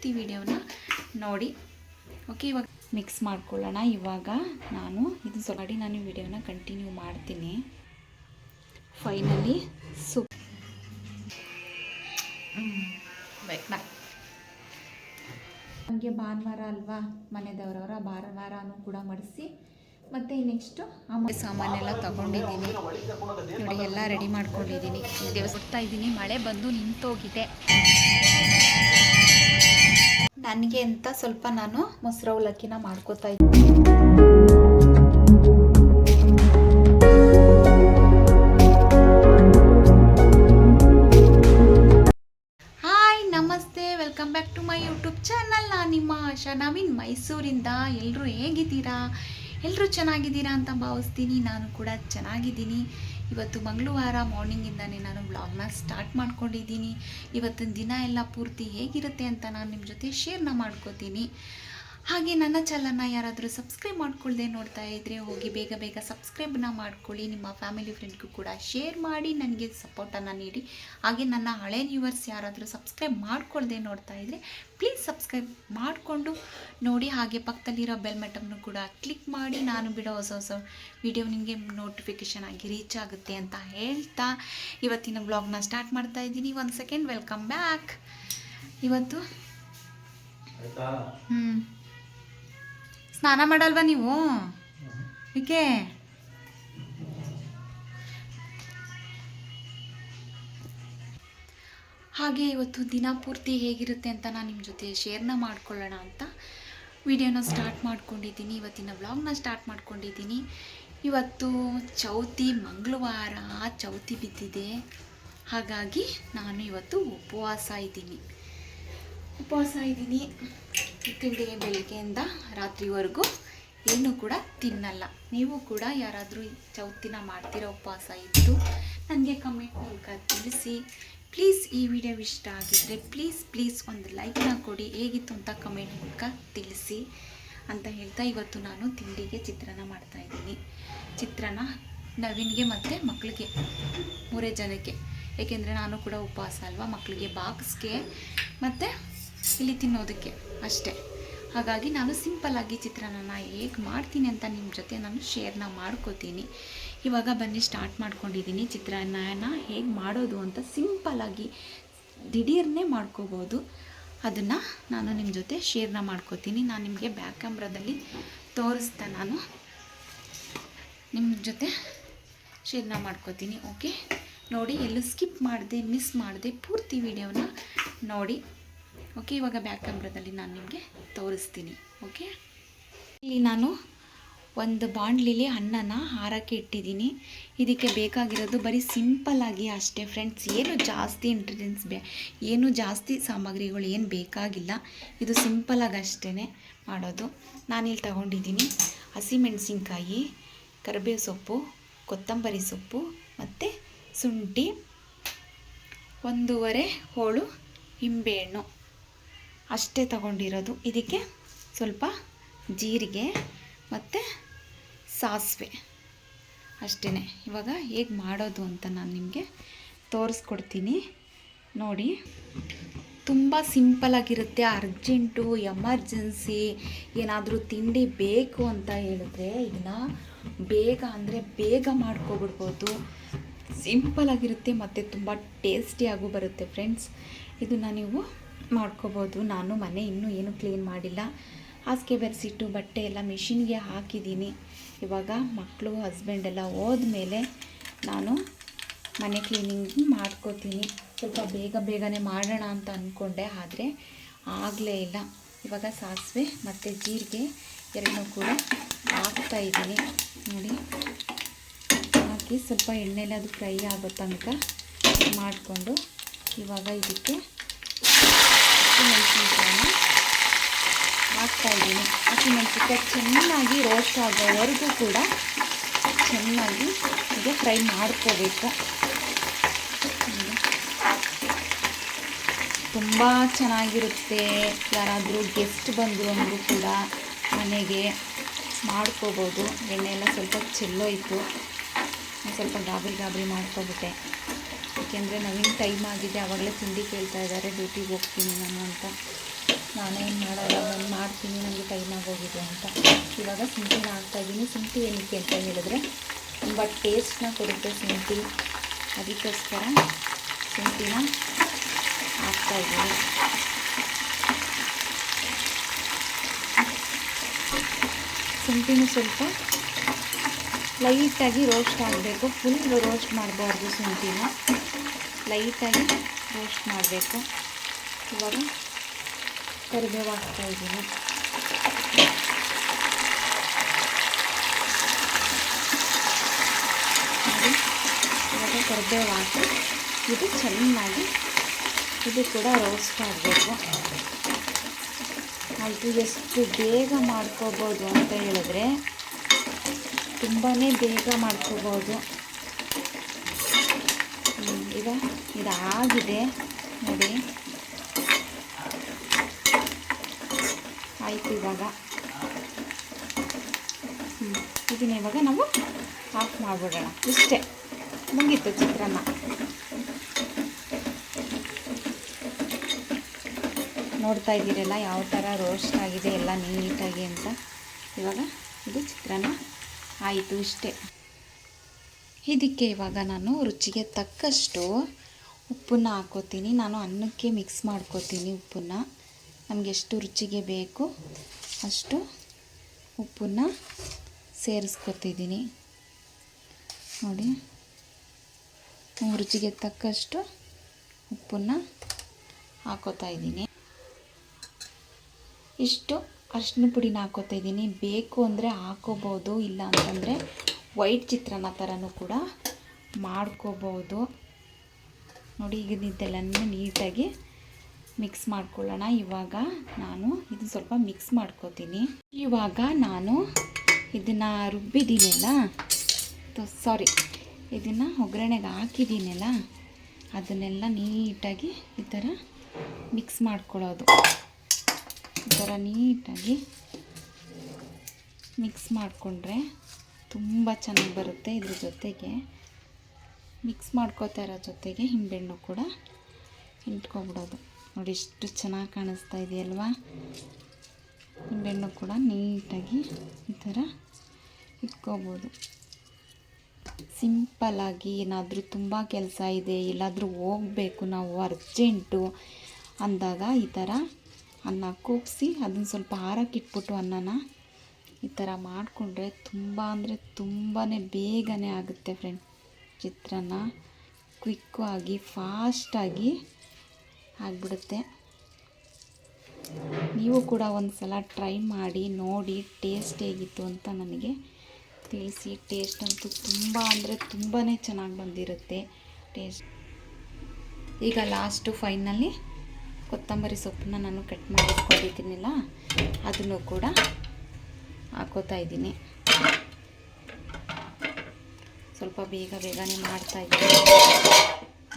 ಪೂರ್ತಿ ವಿಡಿಯೋನ ನೋಡಿ. ಓಕೆ, ಇವಾಗ ಮಿಕ್ಸ್ ಮಾಡ್ಕೊಳ್ಳೋಣ. ಇವಾಗ ನಾನು ಇದು ಸ್ವಲ್ಪ ನಾನು ವಿಡಿಯೋನ ಕಂಟಿನ್ಯೂ ಮಾಡ್ತೀನಿ. ಫೈನಲಿ ಸೂಪ್ ನಮಗೆ ಭಾನುವಾರ ಅಲ್ವಾ, ಮನೆದವರವರ ಭಾನುವಾರನೂ ಕೂಡ ಮಾಡಿಸಿ ಮತ್ತು ನೆಕ್ಸ್ಟು ಸಾಮಾನೆಲ್ಲ ತೊಗೊಂಡಿದ್ದೀನಿ ನೋಡಿ, ಎಲ್ಲ ರೆಡಿ ಮಾಡ್ಕೊಂಡಿದ್ದೀನಿ. ದೇವಸ್ಥಾನ ಇದ್ದೀನಿ, ಮಳೆ ಬಂದು ನಿಂತೋಗಿದೆ. ನನಗೆ ಅಂತ ಸ್ವಲ್ಪ ನಾನು ಮೊಸರು ಅವಲಕ್ಕಿನ ಮಾಡ್ಕೋತಾ ಇದ್ದೀನಿ. Welcome back to my YouTube channel. ನಾನು ನಿಮ್ಮ ಆಶಾ. ನಾವಿನ್ ಮೈಸೂರಿಂದ. ಎಲ್ಲರೂ ಹೇಗಿದ್ದೀರಾ? ಎಲ್ಲರೂ ಚೆನ್ನಾಗಿದ್ದೀರಾ ಅಂತ ಭಾವಿಸ್ತೀನಿ. ನಾನು ಕೂಡ ಚೆನ್ನಾಗಿದ್ದೀನಿ. ಇವತ್ತು ಮಂಗಳವಾರ ಮಾರ್ನಿಂಗಿಂದನೇ ನಾನು ವ್ಲಾಗ್ನ ಸ್ಟಾರ್ಟ್ ಮಾಡ್ಕೊಂಡಿದ್ದೀನಿ. ಇವತ್ತಿನ ದಿನ ಎಲ್ಲ ಪೂರ್ತಿ ಹೇಗಿರುತ್ತೆ ಅಂತ ನಾನು ನಿಮ್ಮ ಜೊತೆ ಶೇರ್ನ ಮಾಡ್ಕೋತೀನಿ. ಹಾಗೆ ನನ್ನ ಚಾನಲ್ನ ಯಾರಾದರೂ ಸಬ್ಸ್ಕ್ರೈಬ್ ಮಾಡ್ಕೊಳ್ಳದೆ ನೋಡ್ತಾ ಇದ್ದರೆ ಹೋಗಿ ಬೇಗ ಬೇಗ ಸಬ್ಸ್ಕ್ರೈಬ್ನ ಮಾಡ್ಕೊಳ್ಳಿ. ನಿಮ್ಮ ಫ್ಯಾಮಿಲಿ ಫ್ರೆಂಡ್ಗೂ ಕೂಡ ಶೇರ್ ಮಾಡಿ ನನಗೆ ಸಪೋರ್ಟನ್ನು ನೀಡಿ. ಹಾಗೆ ನನ್ನ ಹಳೆ ವ್ಯೂವರ್ಸ್ ಯಾರಾದರೂ ಸಬ್ಸ್ಕ್ರೈಬ್ ಮಾಡ್ಕೊಳ್ಳದೆ ನೋಡ್ತಾ ಇದ್ದರೆ ಪ್ಲೀಸ್ ಸಬ್ಸ್ಕ್ರೈಬ್ ಮಾಡಿಕೊಂಡು ನೋಡಿ. ಹಾಗೆ ಪಕ್ಕದಲ್ಲಿರೋ ಬೆಲ್ ಬಟನ್ನು ಕೂಡ ಕ್ಲಿಕ್ ಮಾಡಿ, ನಾನು ಬಿಡೋ ಹೊಸ ಹೊಸ ವಿಡಿಯೋ ನಿಮಗೆ ನೋಟಿಫಿಕೇಷನ್ ಆಗಿ ರೀಚ್ ಆಗುತ್ತೆ ಅಂತ ಹೇಳ್ತಾ ಇವತ್ತಿನ ಬ್ಲಾಗ್ನ ಸ್ಟಾರ್ಟ್ ಮಾಡ್ತಾ ಇದ್ದೀನಿ. 1 ಸೆಕೆಂಡ್. Welcome back. ಇವತ್ತು ಸ್ನಾನ ಮಾಡಲ್ವಾ ನೀವು? ಏಕೆ? ಹಾಗೆ ಇವತ್ತು ದಿನ ಪೂರ್ತಿ ಹೇಗಿರುತ್ತೆ ಅಂತ ನಾನು ನಿಮ್ಮ ಜೊತೆ ಶೇರ್ನ ಮಾಡ್ಕೊಳ್ಳೋಣ ಅಂತ ವಿಡಿಯೋನ ಸ್ಟಾರ್ಟ್ ಮಾಡ್ಕೊಂಡಿದ್ದೀನಿ. ಇವತ್ತಿನ ವ್ಲಾಗ್ನ ಸ್ಟಾರ್ಟ್ ಮಾಡ್ಕೊಂಡಿದ್ದೀನಿ. ಇವತ್ತು ಚೌತಿ, ಮಂಗಳವಾರ ಚೌತಿ ಬಿದ್ದಿದೆ. ಹಾಗಾಗಿ ನಾನು ಇವತ್ತು ಉಪವಾಸ ಇದ್ದೀನಿ. ತಿಂಡಿ ಬೆಳಗ್ಗೆಯಿಂದ ರಾತ್ರಿವರೆಗೂ ಏನೂ ಕೂಡ ತಿನ್ನಲ್ಲ. ನೀವು ಕೂಡ ಯಾರಾದರೂ ಚೌತಿನ ಮಾಡ್ತಿರೋ ಉಪವಾಸ ಇದ್ದು ನನಗೆ ಕಮೆಂಟ್ ಮೂಲಕ ತಿಳಿಸಿ. ಪ್ಲೀಸ್ ಈ ವಿಡಿಯೋ ಇಷ್ಟ ಆಗಿದ್ದರೆ ಪ್ಲೀಸ್ ಒಂದು ಲೈಕ್ನ ಕೊಡಿ. ಹೇಗಿತ್ತು ಅಂತ ಕಮೆಂಟ್ ಮೂಲಕ ತಿಳಿಸಿ ಅಂತ ಹೇಳ್ತಾ ಇವತ್ತು ನಾನು ತಿಂಡಿಗೆ ಚಿತ್ರಾನ್ನ ಮಾಡ್ತಾಯಿದ್ದೀನಿ. ಚಿತ್ರಾನ್ನ ನವೀನ್ಗೆ ಮತ್ತು ಮಕ್ಕಳಿಗೆ 3 ಜನಕ್ಕೆ, ಏಕೆಂದರೆ ನಾನು ಕೂಡ ಉಪವಾಸ ಅಲ್ವಾ, ಮಕ್ಕಳಿಗೆ ಬಾಕ್ಸ್ಗೆ ಮತ್ತು ಇಲ್ಲಿ ತಿನ್ನೋದಕ್ಕೆ ಅಷ್ಟೇ. ಹಾಗಾಗಿ ನಾನು ಸಿಂಪಲ್ಲಾಗಿ ಚಿತ್ರಾನ್ನ ಹೇಗೆ ಮಾಡ್ತೀನಿ ಅಂತ ನಿಮ್ಮ ಜೊತೆ ನಾನು ಶೇರ್ನ ಮಾಡ್ಕೋತೀನಿ. ಇವಾಗ ಬನ್ನಿ ಸ್ಟಾರ್ಟ್ ಮಾಡ್ಕೊಂಡಿದ್ದೀನಿ. ಚಿತ್ರಾನ್ನ ಹೇಗೆ ಮಾಡೋದು ಅಂತ ಸಿಂಪಲ್ಲಾಗಿ ದಿಢೀರ್ನೇ ಮಾಡ್ಕೋಬೋದು. ಅದನ್ನು ನಾನು ನಿಮ್ಮ ಜೊತೆ ಶೇರ್ನ ಮಾಡ್ಕೋತೀನಿ. ನಾನು ನಿಮಗೆ ಬ್ಯಾಕ್ ಕ್ಯಾಮ್ರಾದಲ್ಲಿ ತೋರಿಸ್ತಾ ನಾನು ನಿಮ್ಮ ಜೊತೆ ಶೇರ್ನ ಮಾಡ್ಕೋತೀನಿ. ಓಕೆ, ನೋಡಿ, ಎಲ್ಲೂ ಸ್ಕಿಪ್ ಮಾಡದೆ ಮಿಸ್ ಮಾಡದೆ ಪೂರ್ತಿ ವಿಡಿಯೋನ ನೋಡಿ. ಓಕೆ, ಇವಾಗ ಬ್ಯಾಕ್ ಕ್ಯಾಮ್ರಾದಲ್ಲಿ ನಾನು ನಿಮಗೆ ತೋರಿಸ್ತೀನಿ. ಓಕೆ, ಇಲ್ಲಿ ನಾನು ಒಂದು ಬಾಣಲಿಲಿ ಅನ್ನನ ಹಾರಕ್ಕೆ ಇಟ್ಟಿದ್ದೀನಿ. ಇದಕ್ಕೆ ಬೇಕಾಗಿರೋದು ಬರೀ ಸಿಂಪಲ್ಲಾಗಿ ಅಷ್ಟೇ ಫ್ರೆಂಡ್ಸ್. ಏನು ಜಾಸ್ತಿ ಇಂಗ್ರೀಡಿಯೆಂಟ್ಸ್ ಏನು ಜಾಸ್ತಿ ಸಾಮಗ್ರಿಗಳು ಏನು ಬೇಕಾಗಿಲ್ಲ. ಇದು ಸಿಂಪಲ್ಲಾಗಿ ಅಷ್ಟೇ ಮಾಡೋದು. ನಾನಿಲ್ಲಿ ತಗೊಂಡಿದ್ದೀನಿ ಹಸಿಮೆಣಸಿನ್ಕಾಯಿ, ಕರಿಬೇವು ಸೊಪ್ಪು, ಕೊತ್ತಂಬರಿ ಸೊಪ್ಪು ಮತ್ತು ಶುಂಠಿ, 1.5 ಹೋಳು ನಿಂಬೆಹಣ್ಣು ಅಷ್ಟೇ ತಗೊಂಡಿರೋದು. ಇದಕ್ಕೆ ಸ್ವಲ್ಪ ಜೀರಿಗೆ ಮತ್ತು ಸಾಸಿವೆ ಅಷ್ಟೇ. ಇವಾಗ ಹೇಗೆ ಮಾಡೋದು ಅಂತ ನಾನು ನಿಮಗೆ ತೋರಿಸ್ಕೊಡ್ತೀನಿ ನೋಡಿ. ತುಂಬ ಸಿಂಪಲ್ಲಾಗಿರುತ್ತೆ. ಅರ್ಜೆಂಟು, ಎಮರ್ಜೆನ್ಸಿ ಏನಾದರೂ ತಿಂಡಿ ಬೇಕು ಅಂತ ಹೇಳಿದ್ರೆ ಇದನ್ನು ಬೇಗ ಅಂದರೆ ಬೇಗ ಮಾಡ್ಕೊಬಿಡ್ಬೋದು. ಸಿಂಪಲ್ಲಾಗಿರುತ್ತೆ ಮತ್ತು ತುಂಬ ಟೇಸ್ಟಿಯಾಗೂ ಬರುತ್ತೆ ಫ್ರೆಂಡ್ಸ್. ಇದನ್ನು ನೀವು ಮಾಡ್ಕೋಬೋದು. ನಾನು ಮನೆ ಇನ್ನೂ ಏನು ಕ್ಲೀನ್ ಮಾಡಿಲ್ಲ. ಹಾಸಿಗೆ ಬೆರೆಸಿಟ್ಟು ಬಟ್ಟೆ ಎಲ್ಲ ಮಿಷಿನ್ಗೆ ಹಾಕಿದ್ದೀನಿ. ಇವಾಗ ಮಕ್ಕಳು ಹಸ್ಬೆಂಡ್ ಎಲ್ಲ ಹೋದ್ಮೇಲೆ ನಾನು ಮನೆ ಕ್ಲೀನಿಂಗ್ ಮಾಡ್ಕೋತೀನಿ. ಸ್ವಲ್ಪ ಬೇಗನೆ ಮಾಡೋಣ ಅಂತ ಅಂದ್ಕೊಂಡೆ, ಆದರೆ ಆಗಲೇ ಇಲ್ಲ. ಇವಾಗ ಸಾಸಿವೆ ಮತ್ತು ಜೀರಿಗೆ ಎರಡನ್ನೂ ಕೂಡ ಹಾಕ್ತಾಯಿದ್ದೀನಿ ನೋಡಿ. ಹಾಕಿ ಸ್ವಲ್ಪ ಎಣ್ಣೆಲಿ ಅದು ಫ್ರೈ ಆಗೋ ತನಕ ಮಾಡಿಕೊಂಡು ಇವಾಗ ಇದಕ್ಕೆ ಹಸಿಮೆಣಸಿನ್ಕಾಯಿನ ಹಾಕ್ತಾಯಿದ್ದೀನಿ. ಹಸಿಮೆಣಸಿನ್ಕಾಯಿ ಚೆನ್ನಾಗಿ ರೋಸ್ಟ್ ಆಗೋವರೆಗೂ ಕೂಡ ಚೆನ್ನಾಗಿ ಇದು ಫ್ರೈ ಮಾಡ್ಕೋಬೇಕು. ತುಂಬ ಚೆನ್ನಾಗಿರುತ್ತೆ. ಯಾರಾದರೂ ಗೆಸ್ಟ್ ಬಂದರು ಅಂದರೂ ಕೂಡ ಮನೆಗೆ ಮಾಡ್ಕೋಬೋದು. ಎಣ್ಣೆ ಎಲ್ಲ ಸ್ವಲ್ಪ ಚೆಲ್ಲೋಯ್ತು, ಸ್ವಲ್ಪ ಗಾಬರಿ ಮಾಡ್ಕೊಬಿಟ್ಟೆ. ಏಕೆಂದರೆ ನವೀನ್ ಟೈಮ್ ಆಗಿದೆ, ಆವಾಗಲೇ ತಿಂಡಿ ಕೇಳ್ತಾ ಇದ್ದಾರೆ, ಡ್ಯೂಟಿಗೆ ಹೋಗ್ತೀನಿ ನಾನು ಅಂತ. ನಾನೇನು ಮಾಡಲ್ಲ, ನಾನು ಮಾಡ್ತೀನಿ, ನನಗೆ ಟೈಮ್ ಆಗೋಗಿದೆ ಅಂತ. ಇವಾಗ ಶುಂಠಿನ ಹಾಕ್ತಾಯಿದ್ದೀನಿ. ಶುಂಠಿ ಏನಕ್ಕೆ ಅಂತ ಹೇಳಿದ್ರೆ ತುಂಬ ಟೇಸ್ಟ್ನ ಕೊಡುತ್ತೆ ಶುಂಠಿ, ಅದಕ್ಕೋಸ್ಕರ ಶುಂಠಿನ ಹಾಕ್ತಾಯಿದ್ದೀನಿ. ಶುಂಠಿನೂ ಸ್ವಲ್ಪ ಲೈಟಾಗಿ ರೋಸ್ಟ್ ಆಗಬೇಕು, ಫುಲ್ ರೋಸ್ಟ್ ಮಾಡಬಾರ್ದು, ಶುಂಠಿನ ಲೈಟಾಗಿ ರೋಸ್ಟ್ ಮಾಡಬೇಕು. ಇವಾಗ ಕರಿಬೇವು ಹಾಕ್ತಾಯಿದ್ದೀನಿ. ಇವಾಗ ಕರಿಬೇವು ಹಾಕಿ ಇದು ಚೆನ್ನಾಗಿ ಇದು ಕೂಡ ರೋಸ್ಟ್ ಆಗಬೇಕು. ಅದು ಎಷ್ಟು ಬೇಗ ಮಾಡ್ಕೋಬೋದು ಅಂತ ಹೇಳಿದ್ರೆ ತುಂಬಾ ಬೇಗ ಮಾಡ್ಕೋಬೋದು. ಈಗ ಇದಾಗಿದೆ ನೋಡಿ, ಆಯಿತು. ಇವಾಗ ಇದನ್ನ ಇವಾಗ ನಾವು ಆಫ್ ಮಾಡಿಬಿಡೋಣ. ಇಷ್ಟೇ, ಮುಗೀತು ಚಿತ್ರಾನ್ನ. ನೋಡ್ತಾ ಇದ್ದೀರಲ್ಲ ಯಾವ ಥರ ರೋಸ್ಟ್ ಆಗಿದೆ ಎಲ್ಲ ನೀಟಾಗಿ ಅಂತ. ಇವಾಗ ಇದು ಚಿತ್ರಾನ್ನ ಆಯಿತು, ಇಷ್ಟೇ. ಇದಕ್ಕೆ ಇವಾಗ ನಾನು ರುಚಿಗೆ ತಕ್ಕಷ್ಟು ಉಪ್ಪನ್ನು ಹಾಕ್ಕೋತೀನಿ. ನಾನು ಅನ್ನಕ್ಕೆ ಮಿಕ್ಸ್ ಮಾಡ್ಕೋತೀನಿ ಉಪ್ಪನ್ನು. ನಮಗೆ ಎಷ್ಟು ರುಚಿಗೆ ಬೇಕು ಅಷ್ಟು ಉಪ್ಪನ್ನು ಸೇರಿಸ್ಕೊತಿದ್ದೀನಿ ನೋಡಿ. ರುಚಿಗೆ ತಕ್ಕಷ್ಟು ಉಪ್ಪನ್ನು ಹಾಕೋತಾ ಇದ್ದೀನಿ. ಇಷ್ಟು ಅರಿಶಿನ ಪುಡಿನ ಹಾಕೋತಾ ಇದ್ದೀನಿ. ಬೇಕು ಅಂದರೆ ಹಾಕೋಬೋದು, ಇಲ್ಲ ಅಂತಂದರೆ ವೈಟ್ ಚಿತ್ರಾನ್ನ ಥರನೂ ಕೂಡ ಮಾಡ್ಕೋಬೋದು ನೋಡಿ. ಈಗ ಇದೆಲ್ಲನೂ ನೀಟಾಗಿ ಮಿಕ್ಸ್ ಮಾಡ್ಕೊಳ್ಳೋಣ. ಇವಾಗ ನಾನು ಇದನ್ನು ಸ್ವಲ್ಪ ಮಿಕ್ಸ್ ಮಾಡ್ಕೋತೀನಿ. ಇವಾಗ ನಾನು ಇದನ್ನು ರುಬ್ಬಿದ್ದೀನಲ್ಲ, ಇದನ್ನು ಒಗ್ಗರಣೆಗೆ ಹಾಕಿದ್ದೀನಲ್ಲ, ಅದನ್ನೆಲ್ಲ ನೀಟಾಗಿ ಈ ಥರ ಮಿಕ್ಸ್ ಮಾಡ್ಕೊಳ್ಳೋದು. ಈ ಥರ ನೀಟಾಗಿ ಮಿಕ್ಸ್ ಮಾಡಿಕೊಂಡ್ರೆ ತುಂಬ ಚೆನ್ನಾಗಿ ಬರುತ್ತೆ. ಇದ್ರ ಜೊತೆಗೆ ಮಿಕ್ಸ್ ಮಾಡ್ಕೋತಾ ಇರೋ ಜೊತೆಗೆ ನಿಂಬೆಹಣ್ಣು ಕೂಡ ಹಿಂಡ್ಕೊಬಿಡೋದು ನೋಡಿ. ಎಷ್ಟು ಚೆನ್ನಾಗಿ ಕಾಣಿಸ್ತಾ ಇದೆಯಲ್ವಾ. ನಿಂಬೆಹಣ್ಣು ಕೂಡ ನೀಟಾಗಿ ಈ ಥರ ಇಟ್ಕೋಬೋದು. ಸಿಂಪಲ್ಲಾಗಿ ಏನಾದರೂ ತುಂಬ ಕೆಲಸ ಇದೆ, ಎಲ್ಲಾದರೂ ಹೋಗಬೇಕು ನಾವು ಅರ್ಜೆಂಟು ಅಂದಾಗ ಈ ಥರ ಅನ್ನ ಕೂಗಿಸಿ ಅದನ್ನು ಸ್ವಲ್ಪ ಆರಕ್ಕಿಟ್ಬಿಟ್ಟು ಅನ್ನನ ಈ ಥರ ಮಾಡಿಕೊಂಡ್ರೆ ತುಂಬ ಅಂದರೆ ತುಂಬಾ ಬೇಗನೆ ಆಗುತ್ತೆ ಫ್ರೆಂಡ್. ಚಿತ್ರಾನ್ನ ಕ್ವಿಕ್ಕು ಆಗಿ ಫಾಸ್ಟಾಗಿ ಆಗಿಬಿಡುತ್ತೆ. ನೀವು ಕೂಡ ಒಂದು ಸಲ ಟ್ರೈ ಮಾಡಿ ನೋಡಿ, ಟೇಸ್ಟ್ ಹೇಗಿತ್ತು ಅಂತ ನನಗೆ ತಿಳಿಸಿ. ಟೇಸ್ಟ್ ಅಂತೂ ತುಂಬ ಅಂದರೆ ತುಂಬಾ ಚೆನ್ನಾಗಿ ಬಂದಿರುತ್ತೆ ಟೇಸ್ಟ್. ಈಗ ಲಾಸ್ಟು ಫೈನಲಿ ಕೊತ್ತಂಬರಿ ಸೊಪ್ಪನ್ನ ನಾನು ಕಟ್ ಮಾಡಿ ಇಟ್ಕೊಂಡಿದ್ದೀನಿಲ್ಲ, ಅದನ್ನು ಕೂಡ ಹಾಕೋತಾ ಇದ್ದೀನಿ. ಸ್ವಲ್ಪ ಬೇಗನೆ ಮಾಡ್ತಾಯಿದ್ದೀನಿ.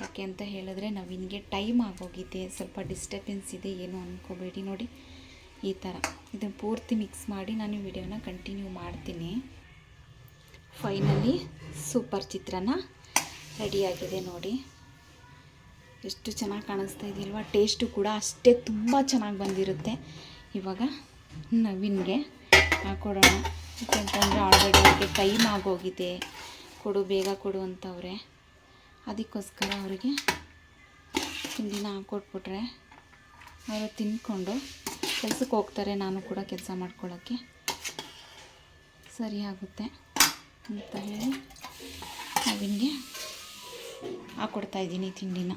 ಯಾಕೆ ಅಂತ ಹೇಳಿದ್ರೆ ನವೀನ್ಗೆ ಟೈಮ್ ಆಗೋಗಿದೆ, ಸ್ವಲ್ಪ ಡಿಸ್ಟರ್ಬೆನ್ಸ್ ಇದೆ, ಏನು ಅಂದ್ಕೋಬೇಡಿ ನೋಡಿ. ಈ ಥರ ಇದನ್ನು ಪೂರ್ತಿ ಮಿಕ್ಸ್ ಮಾಡಿ ನಾನು ವಿಡಿಯೋನ ಕಂಟಿನ್ಯೂ ಮಾಡ್ತೀನಿ. ಫೈನಲಿ ಸೂಪರ್ ಚಿತ್ರಾನ್ನ ರೆಡಿಯಾಗಿದೆ ನೋಡಿ. ಎಷ್ಟು ಚೆನ್ನಾಗಿ ಕಾಣಿಸ್ತಾ ಇದೆಯಲ್ವ. ಟೇಸ್ಟು ಕೂಡ ಅಷ್ಟೇ ತುಂಬ ಚೆನ್ನಾಗಿ ಬಂದಿರುತ್ತೆ. ಇವಾಗ ನವೀನ್ಗೆ ಹಾಕ್ಕೊಡೋಣ. ಯಾಕೆಂತಂದರೆ ಆಲ್ರೆಡಿ ಅವರಿಗೆ ಟೈಮ್ ಆಗೋಗಿದೆ, ಬೇಗ ಕೊಡು ಅಂತವ್ರೆ. ಅದಕ್ಕೋಸ್ಕರ ಅವರಿಗೆ ತಿಂಡಿನ ಹಾಕ್ಕೊಟ್ಬಿಟ್ರೆ ಅವರು ತಿಂದ್ಕೊಂಡು ಕೆಲಸಕ್ಕೆ ಹೋಗ್ತಾರೆ. ನಾನು ಕೂಡ ಕೆಲಸ ಮಾಡ್ಕೊಳ್ಳೋಕ್ಕೆ ಸರಿ ಆಗುತ್ತೆ ಅಂತ ಹೇಳಿ ನವೀನ್ಗೆ ಹಾಕ್ಕೊಡ್ತಾಯಿದ್ದೀನಿ ತಿಂಡಿನ.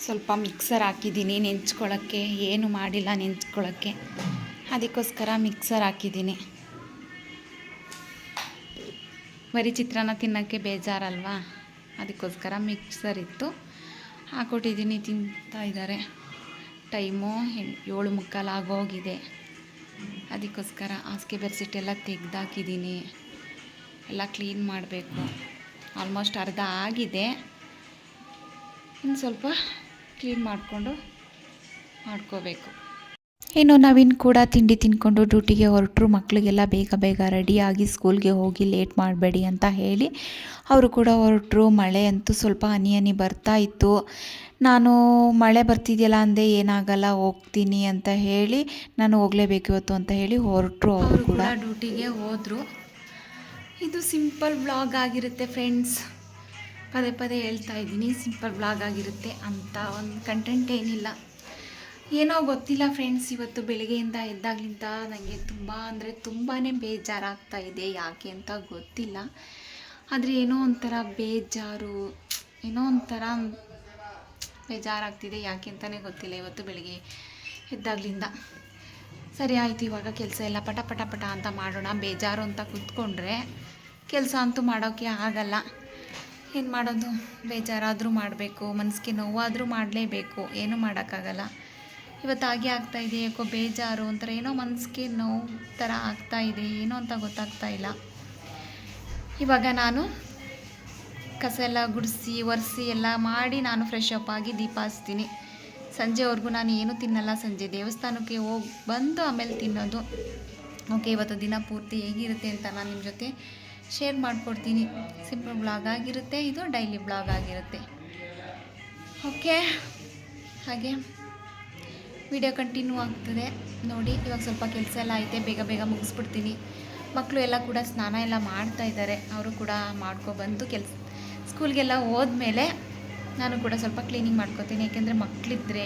ಸ್ವಲ್ಪ ಮಿಕ್ಸರ್ ಹಾಕಿದ್ದೀನಿ ನೆಂಚ್ಕೊಳ್ಳೋಕ್ಕೆ, ಏನು ಮಾಡಿಲ್ಲ ನೆಂಚ್ಕೊಳ್ಳೋಕ್ಕೆ, ಅದಕ್ಕೋಸ್ಕರ ಮಿಕ್ಸರ್ ಹಾಕಿದ್ದೀನಿ. ಬರೀ ಚಿತ್ರಾನ್ನ ತಿನ್ನೋಕ್ಕೆ ಬೇಜಾರಲ್ವಾ, ಅದಕ್ಕೋಸ್ಕರ ಮಿಕ್ಸರ್ ಇತ್ತು ಹಾಕ್ಕೊಟ್ಟಿದ್ದೀನಿ. ತಿಂತಾ ಇದ್ದಾರೆ. ಟೈಮು 7:45 ಆಗೋಗಿದೆ. ಅದಕ್ಕೋಸ್ಕರ ಹಾಸಿಗೆ ಬೆಡ್ಶೀಟ್ ಎಲ್ಲ ತೆಗೆದಾಕಿದ್ದೀನಿ. ಎಲ್ಲ ಕ್ಲೀನ್ ಮಾಡಬೇಕು. ಆಲ್ಮೋಸ್ಟ್ ಅರ್ಧ ಆಗಿದೆ, ಇನ್ನು ಸ್ವಲ್ಪ ಕ್ಲೀನ್ ಮಾಡಿಕೊಂಡು ಮಾಡ್ಕೋಬೇಕು. ಇನ್ನು ನವೀನ್ ಕೂಡ ತಿಂಡಿ ತಿಂದ್ಕೊಂಡು ಡ್ಯೂಟಿಗೆ ಹೊರಟರು. ಮಕ್ಕಳಿಗೆಲ್ಲ ಬೇಗ ರೆಡಿಯಾಗಿ ಸ್ಕೂಲ್ಗೆ ಹೋಗಿ ಲೇಟ್ ಮಾಡಬೇಡಿ ಅಂತ ಹೇಳಿ ಅವರು ಕೂಡ ಹೊರಟರು. ಮಳೆ ಅಂತೂ ಸ್ವಲ್ಪ ಹನಿ ಬರ್ತಾ ಇತ್ತು. ನಾನು ಮಳೆ ಬರ್ತಿದೆಯಲ್ಲ ಅಂದೆ ಏನಾಗಲ್ಲ ಹೋಗ್ತೀನಿ ಅಂತ ಹೇಳಿ ನಾನು ಹೋಗಲೇಬೇಕು ಇವತ್ತು ಅಂತ ಹೇಳಿ ಹೊರಟರು. ಅವರು ಕೂಡ ಡ್ಯೂಟಿಗೆ ಹೋದರು. ಇದು ಸಿಂಪಲ್ ವ್ಲಾಗ್ ಆಗಿರುತ್ತೆ ಫ್ರೆಂಡ್ಸ್. ಪದೇ ಪದೇ ಹೇಳ್ತಾ ಇದ್ದೀನಿ, ಸಿಂಪಲ್ ವ್ಲಾಗ್ ಆಗಿರುತ್ತೆ ಅಂತ ಒಂದು ಕಂಟೆಂಟ್ ಏನಿಲ್ಲ. ಏನೋ ಗೊತ್ತಿಲ್ಲ ಫ್ರೆಂಡ್ಸ್, ಇವತ್ತು ಬೆಳಗ್ಗೆಯಿಂದ ಎದ್ದಾಗಲಿಂದ ನನಗೆ ತುಂಬ ಅಂದರೆ ತುಂಬಾ ಬೇಜಾರಾಗ್ತಾ ಇದೆ. ಯಾಕೆ ಅಂತ ಗೊತ್ತಿಲ್ಲ, ಆದರೆ ಏನೋ ಒಂಥರ ಬೇಜಾರು, ಏನೋ ಒಂಥರ ಬೇಜಾರಾಗ್ತಿದೆ. ಯಾಕೆ ಅಂತಲೇ ಗೊತ್ತಿಲ್ಲ. ಇವತ್ತು ಬೆಳಗ್ಗೆ ಎದ್ದಾಗಲಿಂದ ಸರಿ ಆಯಿತು, ಇವಾಗ ಕೆಲಸ ಎಲ್ಲ ಪಟ ಪಟ ಪಟ ಅಂತ ಮಾಡೋಣ. ಬೇಜಾರು ಅಂತ ಕೂತ್ಕೊಂಡ್ರೆ ಕೆಲಸ ಅಂತೂ ಮಾಡೋಕ್ಕೆ ಆಗಲ್ಲ. ಏನು ಮಾಡೋದು, ಬೇಜಾರಾದರೂ ಮಾಡಬೇಕು, ಮನಸ್ಸಿಗೆ ನೋವಾದರೂ ಮಾಡಲೇಬೇಕು, ಏನೂ ಮಾಡೋಕ್ಕಾಗಲ್ಲ. ಇವತ್ತು ಹಾಗೆ ಆಗ್ತಾಯಿದೆ, ಯಾಕೋ ಬೇಜಾರು ಒಂಥರ ಏನೋ ಮನಸ್ಸಿಗೆ ನೋವು ಥರ ಆಗ್ತಾಯಿದೆ, ಏನೋ ಅಂತ ಗೊತ್ತಾಗ್ತಾ ಇಲ್ಲ. ಇವಾಗ ನಾನು ಕಸ ಎಲ್ಲ ಗುಡಿಸಿ ಒರೆಸಿ ಎಲ್ಲ ಮಾಡಿ ನಾನು ಫ್ರೆಶ್ ಅಪ್ ಆಗಿ ದೀಪ ಹಚ್ತೀನಿ. ಸಂಜೆವರೆಗೂ ನಾನು ಏನೂ ತಿನ್ನಲ್ಲ. ಸಂಜೆ ದೇವಸ್ಥಾನಕ್ಕೆ ಹೋಗಿ ಬಂದು ಆಮೇಲೆ ತಿನ್ನೋದು. ಓಕೆ, ಇವತ್ತು ದಿನ ಪೂರ್ತಿ ಹೇಗಿರುತ್ತೆ ಅಂತ ನಾನು ನಿಮ್ಮ ಜೊತೆ ಶೇರ್ ಮಾಡಿಕೊಡ್ತೀನಿ. ಸಿಂಪಲ್ ಬ್ಲಾಗ್ ಆಗಿರುತ್ತೆ, ಇದು ಡೈಲಿ ಬ್ಲಾಗ್ ಆಗಿರುತ್ತೆ. ಓಕೆ, ಹಾಗೆ ವಿಡಿಯೋ ಕಂಟಿನ್ಯೂ ಆಗ್ತದೆ ನೋಡಿ. ಇವಾಗ ಸ್ವಲ್ಪ ಕೆಲಸ ಎಲ್ಲ ಐತೆ, ಬೇಗ ಬೇಗ ಮುಗಿಸ್ಬಿಡ್ತೀನಿ. ಮಕ್ಕಳು ಎಲ್ಲ ಕೂಡ ಸ್ನಾನ ಎಲ್ಲ ಮಾಡ್ತಾ ಇದ್ದಾರೆ. ಅವರು ಕೂಡ ಮಾಡ್ಕೊಬಂದು ಸ್ಕೂಲ್ಗೆಲ್ಲ ಹೋದ್ಮೇಲೆ ನಾನು ಕೂಡ ಸ್ವಲ್ಪ ಕ್ಲೀನಿಂಗ್ ಮಾಡ್ಕೊತೀನಿ. ಯಾಕೆಂದರೆ ಮಕ್ಕಳಿದ್ರೆ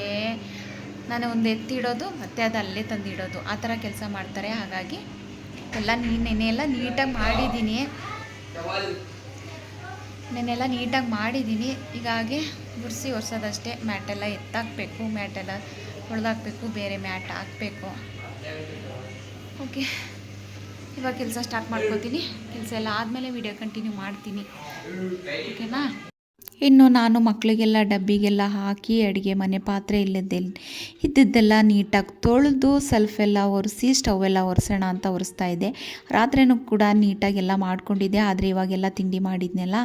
ನಾನು ಒಂದು ಎತ್ತಿಡೋದು ಮತ್ತು ಅದು ಅಲ್ಲೇ ತಂದಿಡೋದು ಆ ಥರ ಕೆಲಸ ಮಾಡ್ತಾರೆ. ಹಾಗಾಗಿ ಎಲ್ಲ ನೆನೆಯೆಲ್ಲ ನೀಟಾಗಿ ಮಾಡಿದ್ದೀನಿ. ನೆನೆಲ್ಲ ನೀಟಾಗಿ ಮಾಡಿದ್ದೀನಿ. ಹೀಗಾಗಿ ಗುಡಿಸಿ ಒರೆಸೋದಷ್ಟೇ. ಮ್ಯಾಟೆಲ್ಲ ಎತ್ತಾಕಬೇಕು, ಮ್ಯಾಟೆಲ್ಲ ಹೊಡೆದಾಕಬೇಕು, ಬೇರೆ ಮ್ಯಾಟ್ ಹಾಕಬೇಕು. ಓಕೆ, ಇವಾಗ ಕೆಲಸ ಸ್ಟಾರ್ಟ್ ಮಾಡ್ಕೋತೀನಿ. ಕೆಲಸ ಎಲ್ಲ ಆದಮೇಲೆ ವಿಡಿಯೋ ಕಂಟಿನ್ಯೂ ಮಾಡ್ತೀನಿ. ಓಕೆನಾ? ಇನ್ನು ನಾನು ಮಕ್ಕಳಿಗೆಲ್ಲ ಡಬ್ಬಿಗೆಲ್ಲ ಹಾಕಿ ಅಡುಗೆ ಮನೆ ಪಾತ್ರೆ ಇದ್ದದ್ದೆಲ್ಲ ನೀಟಾಗಿ ತೊಳೆದು ಸೆಲ್ಫೆಲ್ಲ ಒರೆಸಿ ಸ್ಟವೆಲ್ಲ ಒರೆಸೋಣ ಅಂತ ಒರೆಸ್ತಾ ಇದ್ದೆ. ರಾತ್ರಿನೂ ಕೂಡ ನೀಟಾಗೆಲ್ಲ ಮಾಡ್ಕೊಂಡಿದ್ದೆ. ಆದರೆ ಇವಾಗೆಲ್ಲ ತಿಂಡಿ ಮಾಡಿದ್ನೆಲ್ಲ,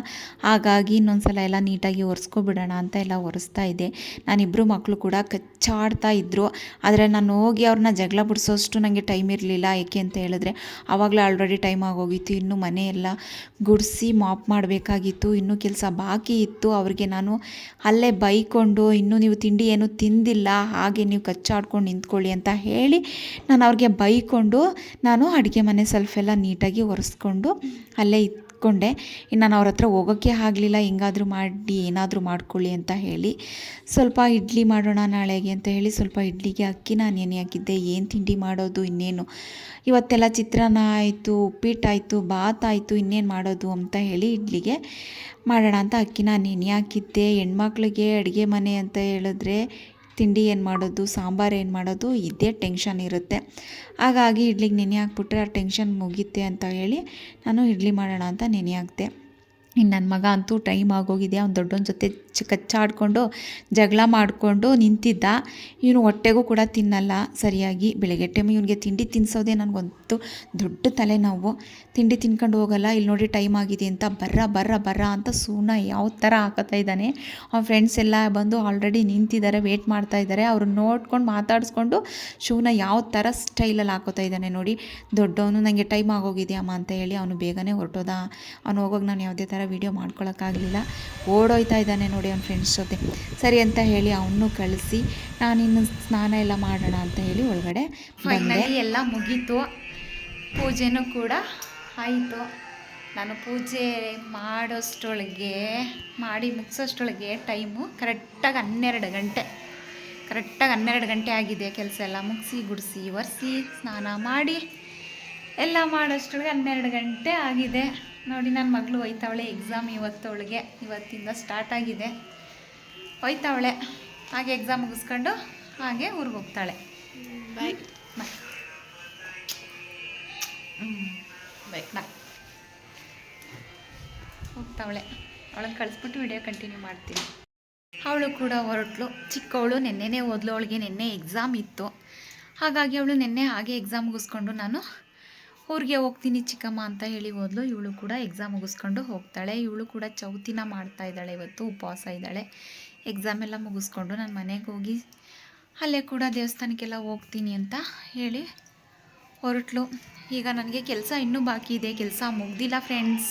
ಹಾಗಾಗಿ ಇನ್ನೊಂದು ಸಲ ಎಲ್ಲ ನೀಟಾಗಿ ಒರೆಸ್ಕೊಬಿಡೋಣ ಅಂತ ಎಲ್ಲ ಒರೆಸ್ತಾ ಇದ್ದೆ. ನಾನಿಬ್ಬರು ಮಕ್ಕಳು ಕೂಡ ಕಚ್ಚಾಡ್ತಾ ಇದ್ದರು. ಆದರೆ ನಾನು ಹೋಗಿ ಅವ್ರನ್ನ ಜಗಳ ಬಿಡಿಸೋಷ್ಟು ನನಗೆ ಟೈಮ್ ಇರಲಿಲ್ಲ. ಏಕೆ ಅಂತ ಹೇಳಿದ್ರೆ ಆವಾಗಲೇ ಆಲ್ರೆಡಿ ಟೈಮ್ ಆಗೋಗಿತ್ತು. ಇನ್ನು ಮನೆಯೆಲ್ಲ ಗುಡಿಸಿ ಮಾಪ್ ಮಾಡಬೇಕಾಗಿತ್ತು. ಇನ್ನೂ ಕೆಲಸ ಬಾಕಿ ಇತ್ತು. ಅವ್ರಿಗೆ ನಾನು ಅಲ್ಲೇ ಬೈಕೊಂಡು, ಇನ್ನೂ ನೀವು ತಿಂಡಿ ಏನು ತಿಂದಿಲ್ಲ, ಹಾಗೆ ನೀವು ಕಚ್ಚಾಡ್ಕೊಂಡು ನಿಂತ್ಕೊಳ್ಳಿ ಅಂತ ಹೇಳಿ ನಾನು ಅವ್ರಿಗೆ ಬೈಕೊಂಡು ನಾನು ಅಡುಗೆ ಮನೆ ಸೆಲ್ಫೆಲ್ಲ ನೀಟಾಗಿ ಒರೆಸ್ಕೊಂಡು ಅಲ್ಲೇ ಇಟ್ಕೊಂಡೆ. ಇನ್ನು ನಾನು ಅವ್ರ ಹತ್ರ ಹೋಗೋಕ್ಕೆ ಆಗಲಿಲ್ಲ. ಹಿಂಗಾದರೂ ಮಾಡಿ ಏನಾದರೂ ಮಾಡ್ಕೊಳ್ಳಿ ಅಂತ ಹೇಳಿ ಸ್ವಲ್ಪ ಇಡ್ಲಿ ಮಾಡೋಣ ನಾಳೆಗೆ ಅಂತ ಹೇಳಿ ಸ್ವಲ್ಪ ಇಡ್ಲಿಗೆ ಅಕ್ಕಿ ನಾನು ನೆನೆ ಹಾಕಿದ್ದೆ. ಏನು ತಿಂಡಿ ಮಾಡೋದು, ಇನ್ನೇನು ಇವತ್ತೆಲ್ಲ ಚಿತ್ರಾನ್ನ ಆಯಿತು, ಉಪ್ಪಿಟ್ಟಾಯಿತು, ಬಾತ್ ಆಯಿತು, ಇನ್ನೇನು ಮಾಡೋದು ಅಂತ ಹೇಳಿ ಇಡ್ಲಿಗೆ ಮಾಡೋಣ ಅಂತ ಅಕ್ಕಿನ ನೆನೆ ಹಾಕಿದ್ದೆ. ಹೆಣ್ಮಕ್ಳಿಗೆ ಅಡುಗೆ ಮನೆ ಅಂತ ಹೇಳಿದ್ರೆ ತಿಂಡಿ ಏನು ಮಾಡೋದು, ಸಾಂಬಾರು ಏನು ಮಾಡೋದು, ಇದೇ ಟೆನ್ಷನ್ ಇರುತ್ತೆ. ಹಾಗಾಗಿ ಇಡ್ಲಿಗೆ ನೆನೆ ಹಾಕ್ಬಿಟ್ರೆ ಆ ಟೆನ್ಷನ್ ಮುಗೀತೆ ಅಂತ ಹೇಳಿ ನಾನು ಇಡ್ಲಿ ಮಾಡೋಣ ಅಂತ ನೆನೆ ಹಾಕಿದೆ. ಇನ್ನು ನನ್ನ ಮಗ ಅಂತೂ ಟೈಮ್ ಆಗೋಗಿದೆ. ಅವ್ನು ದೊಡ್ಡವನ ಜೊತೆ ಕಚ್ಚಾಡಿಕೊಂಡು ಜಗಳ ಮಾಡಿಕೊಂಡು ನಿಂತಿದ್ದ. ಇವನು ಹೊಟ್ಟೆಗೂ ಕೂಡ ತಿನ್ನಲ್ಲ ಸರಿಯಾಗಿ. ಬೆಳಗ್ಗೆ ಟೈಮ್ ಇವನಿಗೆ ತಿಂಡಿ ತಿನ್ನಿಸೋದೇ ನನಗಂತೂ ದೊಡ್ಡ ತಲೆನೋವು. ತಿಂಡಿ ತಿನ್ಕೊಂಡು ಹೋಗಲ್ಲ. ಇಲ್ಲಿ ನೋಡಿ ಟೈಮ್ ಆಗಿದೆ ಅಂತ ಬರ್ರ ಅಂತ ಸೂನ ಯಾವ ಥರ ಹಾಕೋತಾ ಇದ್ದಾನೆ. ಅವ್ನ ಫ್ರೆಂಡ್ಸ್ ಎಲ್ಲ ಬಂದು ಆಲ್ರೆಡಿ ನಿಂತಿದ್ದಾರೆ, ವೇಟ್ ಮಾಡ್ತಾ ಇದ್ದಾರೆ. ಅವ್ರನ್ನ ನೋಡ್ಕೊಂಡು ಮಾತಾಡಿಸ್ಕೊಂಡು ಶೂನ ಯಾವ ಥರ ಸ್ಟೈಲಲ್ಲಿ ಹಾಕೋತಾ ಇದ್ದಾನೆ ನೋಡಿ. ದೊಡ್ಡವನು ನನಗೆ ಟೈಮ್ ಆಗೋಗಿದೆ ಅಮ್ಮ ಅಂತ ಹೇಳಿ ಅವನು ಬೇಗನೆ ಹೊರಟೋದ. ಅವನು ಹೋಗೋಗಿ ನಾನು ಯಾವುದೇ ಥರ ವೀಡಿಯೋ ಮಾಡ್ಕೊಳಕ್ಕಾಗಲಿಲ್ಲ. ಓಡೋಯ್ತಾ ಇದ್ದಾನೆ ನೋಡಿ ಅವ್ನ ಫ್ರೆಂಡ್ಸ್ ಜೊತೆ. ಸರಿ ಅಂತ ಹೇಳಿ ಅವನು ಕಳಿಸಿ ನಾನಿನ್ನು ಸ್ನಾನ ಎಲ್ಲ ಮಾಡೋಣ ಅಂತ ಹೇಳಿ ಒಳಗಡೆ ಫೈನಲಿ ಎಲ್ಲ ಮುಗೀತು. ಪೂಜೆನೂ ಕೂಡ ಆಯಿತು. ನಾನು ಪೂಜೆ ಮಾಡಿ ಮುಗಿಸೋಷ್ಟೊಳಗೆ ಟೈಮು ಕರೆಕ್ಟಾಗಿ 12 ಗಂಟೆ ಆಗಿದೆ. ಕೆಲಸ ಎಲ್ಲ ಮುಗಿಸಿ ಗುಡಿಸಿ ಒರೆಸಿ ಸ್ನಾನ ಮಾಡಿ ಎಲ್ಲ ಮಾಡೋಷ್ಟೊಳಗೆ 12 ಗಂಟೆ ಆಗಿದೆ ನೋಡಿ. ನನ್ನ ಮಗಳು ಹೋಯ್ತಾವಳೆ ಎಕ್ಸಾಮ್ ಇವತ್ತಿಂದ ಸ್ಟಾರ್ಟ್ ಆಗಿದೆ. ಹೋಯ್ತಾವಳೆ, ಹಾಗೆ ಎಕ್ಸಾಮ್ ಮುಗಿಸ್ಕೊಂಡು ಹಾಗೆ ಊರಿಗೆ ಹೋಗ್ತಾಳೆ. ಬಾಯ್ ಬಾಯ್ ಬಾಯ್ ಹೋಗ್ತಾವಳೆ. ಅವಳನ್ನು ಕಳಿಸ್ಬಿಟ್ಟು ವಿಡಿಯೋ ಕಂಟಿನ್ಯೂ ಮಾಡ್ತೀನಿ. ಅವಳು ಕೂಡ ಹೊರಟ್ಲು. ಚಿಕ್ಕವಳು ನೆನ್ನೆನೇ ಓದ್ಲು. ಅವಳಿಗೆ ನೆನ್ನೆ ಎಕ್ಸಾಮ್ ಇತ್ತು. ಹಾಗಾಗಿ ಅವಳು ನೆನ್ನೆ ಹಾಗೆ ಎಕ್ಸಾಮ್ ಮುಗಿಸ್ಕೊಂಡು ನಾನು ಊರಿಗೆ ಹೋಗ್ತೀನಿ ಚಿಕ್ಕಮ್ಮ ಅಂತ ಹೇಳಿ ಹೋದ್ಲು. ಇವಳು ಕೂಡ ಎಕ್ಸಾಮ್ ಮುಗಿಸ್ಕೊಂಡು ಹೋಗ್ತಾಳೆ. ಇವಳು ಕೂಡ ಚೌತಿನ ಮಾಡ್ತಾ ಇದ್ದಾಳೆ. ಇವತ್ತು ಉಪವಾಸ ಇದ್ದಾಳೆ. ಎಕ್ಸಾಮ್ ಎಲ್ಲ ಮುಗಿಸ್ಕೊಂಡು ನಾನು ಮನೆಗೆ ಹೋಗಿ ಅಲ್ಲೇ ಕೂಡ ದೇವಸ್ಥಾನಕ್ಕೆಲ್ಲ ಹೋಗ್ತೀನಿ ಅಂತ ಹೇಳಿ ಹೊರಟ್ಲು. ಈಗ ನನಗೆ ಕೆಲಸ ಇನ್ನೂ ಬಾಕಿ ಇದೆ. ಕೆಲಸ ಮುಗ್ದಿಲ್ಲ ಫ್ರೆಂಡ್ಸ್,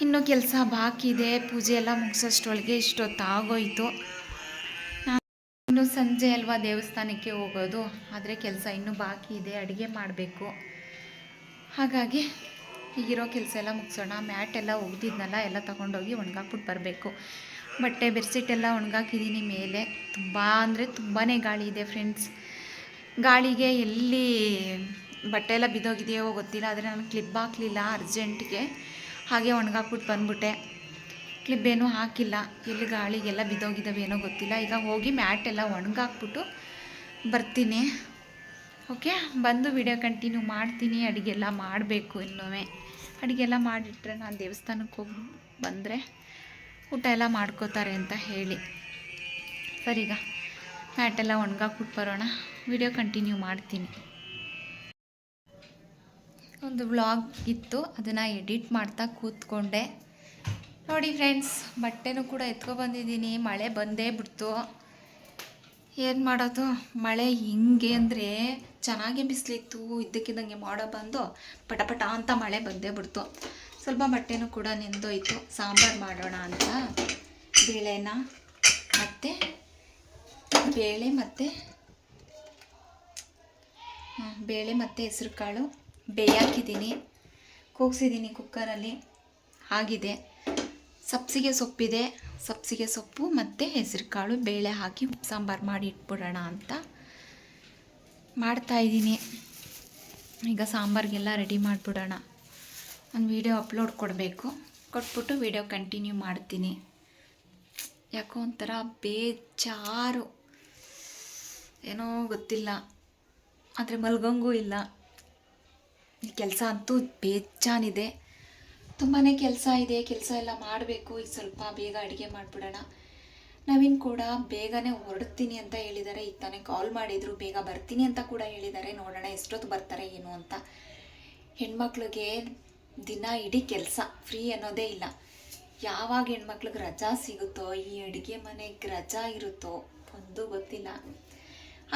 ಇನ್ನೂ ಕೆಲಸ ಬಾಕಿ ಇದೆ. ಪೂಜೆ ಎಲ್ಲ ಮುಗಿಸೋಷ್ಟೊಳಗೆ ಇಷ್ಟೊತ್ತಾಗೋಯಿತು. ಇನ್ನು ಸಂಜೆ ಅಲ್ವಾ ದೇವಸ್ಥಾನಕ್ಕೆ ಹೋಗೋದು, ಆದರೆ ಕೆಲಸ ಇನ್ನೂ ಬಾಕಿ ಇದೆ, ಅಡುಗೆ ಮಾಡಬೇಕು. ಹಾಗಾಗಿ ಈಗಿರೋ ಕೆಲಸ ಎಲ್ಲ ಮುಗಿಸೋಣ. ಮ್ಯಾಟ್ ಎಲ್ಲ ಒಗ್ದಿದ್ನಲ್ಲ, ಎಲ್ಲ ತೊಗೊಂಡೋಗಿ ಒಣಗಾಕ್ಬಿಟ್ಟು ಬರಬೇಕು. ಬಟ್ಟೆ ಬೆಡ್ಶೀಟ್ ಎಲ್ಲ ಒಣಗಾಕಿದ್ದೀನಿ ಮೇಲೆ. ತುಂಬ ಅಂದರೆ ತುಂಬಾ ಗಾಳಿ ಇದೆ ಫ್ರೆಂಡ್ಸ್. ಗಾಳಿಗೆ ಎಲ್ಲಿ ಬಟ್ಟೆ ಎಲ್ಲ ಬಿದ್ದೋಗಿದೆಯೋ ಗೊತ್ತಿಲ್ಲ, ಆದರೆ ನಾನು ಕ್ಲಿಪ್ ಹಾಕಲಿಲ್ಲ ಅರ್ಜೆಂಟ್ಗೆ, ಹಾಗೆ ಒಣಗಾಕ್ಬಿಟ್ಟು ಬಂದ್ಬಿಟ್ಟೆ. ಕ್ಲಿಪ್ಪೇನೂ ಹಾಕಿಲ್ಲ, ಎಲ್ಲಿ ಗಾಳಿಗೆಲ್ಲ ಬಿದ್ದೋಗಿದ್ದಾವೆ ಏನೋ ಗೊತ್ತಿಲ್ಲ. ಈಗ ಹೋಗಿ ಮ್ಯಾಟ್ ಎಲ್ಲ ಒಣಗಾಕ್ಬಿಟ್ಟು ಬರ್ತೀನಿ. ಓಕೆ, ಬಂದು ವಿಡಿಯೋ ಕಂಟಿನ್ಯೂ ಮಾಡ್ತೀನಿ. ಅಡುಗೆ ಎಲ್ಲ ಮಾಡಬೇಕು. ಇನ್ನೂ ಅಡುಗೆ ಎಲ್ಲ ಮಾಡಿಟ್ರೆ ನಾನು ದೇವಸ್ಥಾನಕ್ಕೆ ಹೋಗಿ ಬಂದರೆ ಊಟ ಎಲ್ಲ ಮಾಡ್ಕೋತಾರೆ ಅಂತ ಹೇಳಿ. ಸರಿ, ಈಗ ಮ್ಯಾಟೆಲ್ಲ ಒಣಗಾಕ್ಬಿಟ್ಟು ಬರೋಣ, ವಿಡಿಯೋ ಕಂಟಿನ್ಯೂ ಮಾಡ್ತೀನಿ. ಒಂದು ವ್ಲಾಗ್ ಇತ್ತು, ಅದನ್ನು ಎಡಿಟ್ ಮಾಡ್ತಾ ಕೂತ್ಕೊಂಡೆ. ನೋಡಿ ಫ್ರೆಂಡ್ಸ್, ಬಟ್ಟೆನೂ ಕೂಡ ಎತ್ಕೊಬಂದಿದ್ದೀನಿ. ಮಳೆ ಬಂದೇ ಬಿಡ್ತು. ಏನು ಮಾಡೋದು, ಮಳೆ ಹಿಂಗೆ ಅಂದರೆ ಚೆನ್ನಾಗಿ ಬಿಸಿಲಿತ್ತು, ಇದ್ದಕ್ಕಿದ್ದಂಗೆ ಮಾಡೋ ಬಂದು ಪಟಪಟ ಅಂತ ಮಳೆ ಬಂದೇ ಬಿಡ್ತು. ಸ್ವಲ್ಪ ಬಟ್ಟೆನೂ ಕೂಡ ನೆಂದೋಯ್ತು. ಸಾಂಬಾರು ಮಾಡೋಣ ಅಂತ ಬೇಳೆನ ಮತ್ತು ಬೇಳೆ ಮತ್ತು ಹೆಸ್ರು ಕಾಳು ಬೇಯಾಕಿದ್ದೀನಿ, ಕೂಗಿಸಿದ್ದೀನಿ ಕುಕ್ಕರಲ್ಲಿ. ಆಗಿದೆ. ಸಬ್ಸಿಗೆ ಸೊಪ್ಪಿದೆ, ಸಬ್ಸಿಗೆ ಸೊಪ್ಪು ಮತ್ತು ಹೆಸ್ರು ಕಾಳು ಬೇಳೆ ಹಾಕಿ ಸಾಂಬಾರು ಮಾಡಿ ಇಟ್ಬಿಡೋಣ ಅಂತ ಮಾಡ್ತಾಯಿದ್ದೀನಿ. ಈಗ ಸಾಂಬಾರಿಗೆಲ್ಲ ರೆಡಿ ಮಾಡಿಬಿಡೋಣ. ಒಂದು ವಿಡಿಯೋ ಅಪ್ಲೋಡ್ ಕೊಟ್ಬಿಟ್ಟು ವಿಡಿಯೋ ಕಂಟಿನ್ಯೂ ಮಾಡ್ತೀನಿ. ಯಾಕೋ ಒಂಥರ ಬೇಜಾರು, ಏನೋ ಗೊತ್ತಿಲ್ಲ, ಆದರೆ ಮಲ್ಗಂಗೂ ಇಲ್ಲ. ಈ ಕೆಲಸ ಅಂತೂ ಬೇಜಾನಿದೆ, ತುಂಬಾ ಕೆಲಸ ಇದೆ. ಕೆಲಸ ಎಲ್ಲ ಮಾಡಬೇಕು. ಈಗ ಸ್ವಲ್ಪ ಬೇಗ ಅಡುಗೆ ಮಾಡಿಬಿಡೋಣ. ನವೀನ್ ಕೂಡ ಬೇಗನೆ ಹೊರಡ್ತೀನಿ ಅಂತ ಹೇಳಿದ್ದಾರೆ. ಈಗ ತಾನೇ ಕಾಲ್ ಮಾಡಿದರು, ಬೇಗ ಬರ್ತೀನಿ ಅಂತ ಕೂಡ ಹೇಳಿದ್ದಾರೆ. ನೋಡೋಣ ಎಷ್ಟೊತ್ತು ಬರ್ತಾರೆ ಏನು ಅಂತ. ಹೆಣ್ಮಕ್ಳಿಗೆ ದಿನ ಇಡೀ ಕೆಲಸ, ಫ್ರೀ ಅನ್ನೋದೇ ಇಲ್ಲ. ಯಾವಾಗ ಹೆಣ್ಮಕ್ಳಿಗೆ ರಜಾ ಸಿಗುತ್ತೋ, ಈ ಅಡುಗೆ ಮನೆಗೆ ರಜಾ ಇರುತ್ತೋ ಒಂದು ಗೊತ್ತಿಲ್ಲ.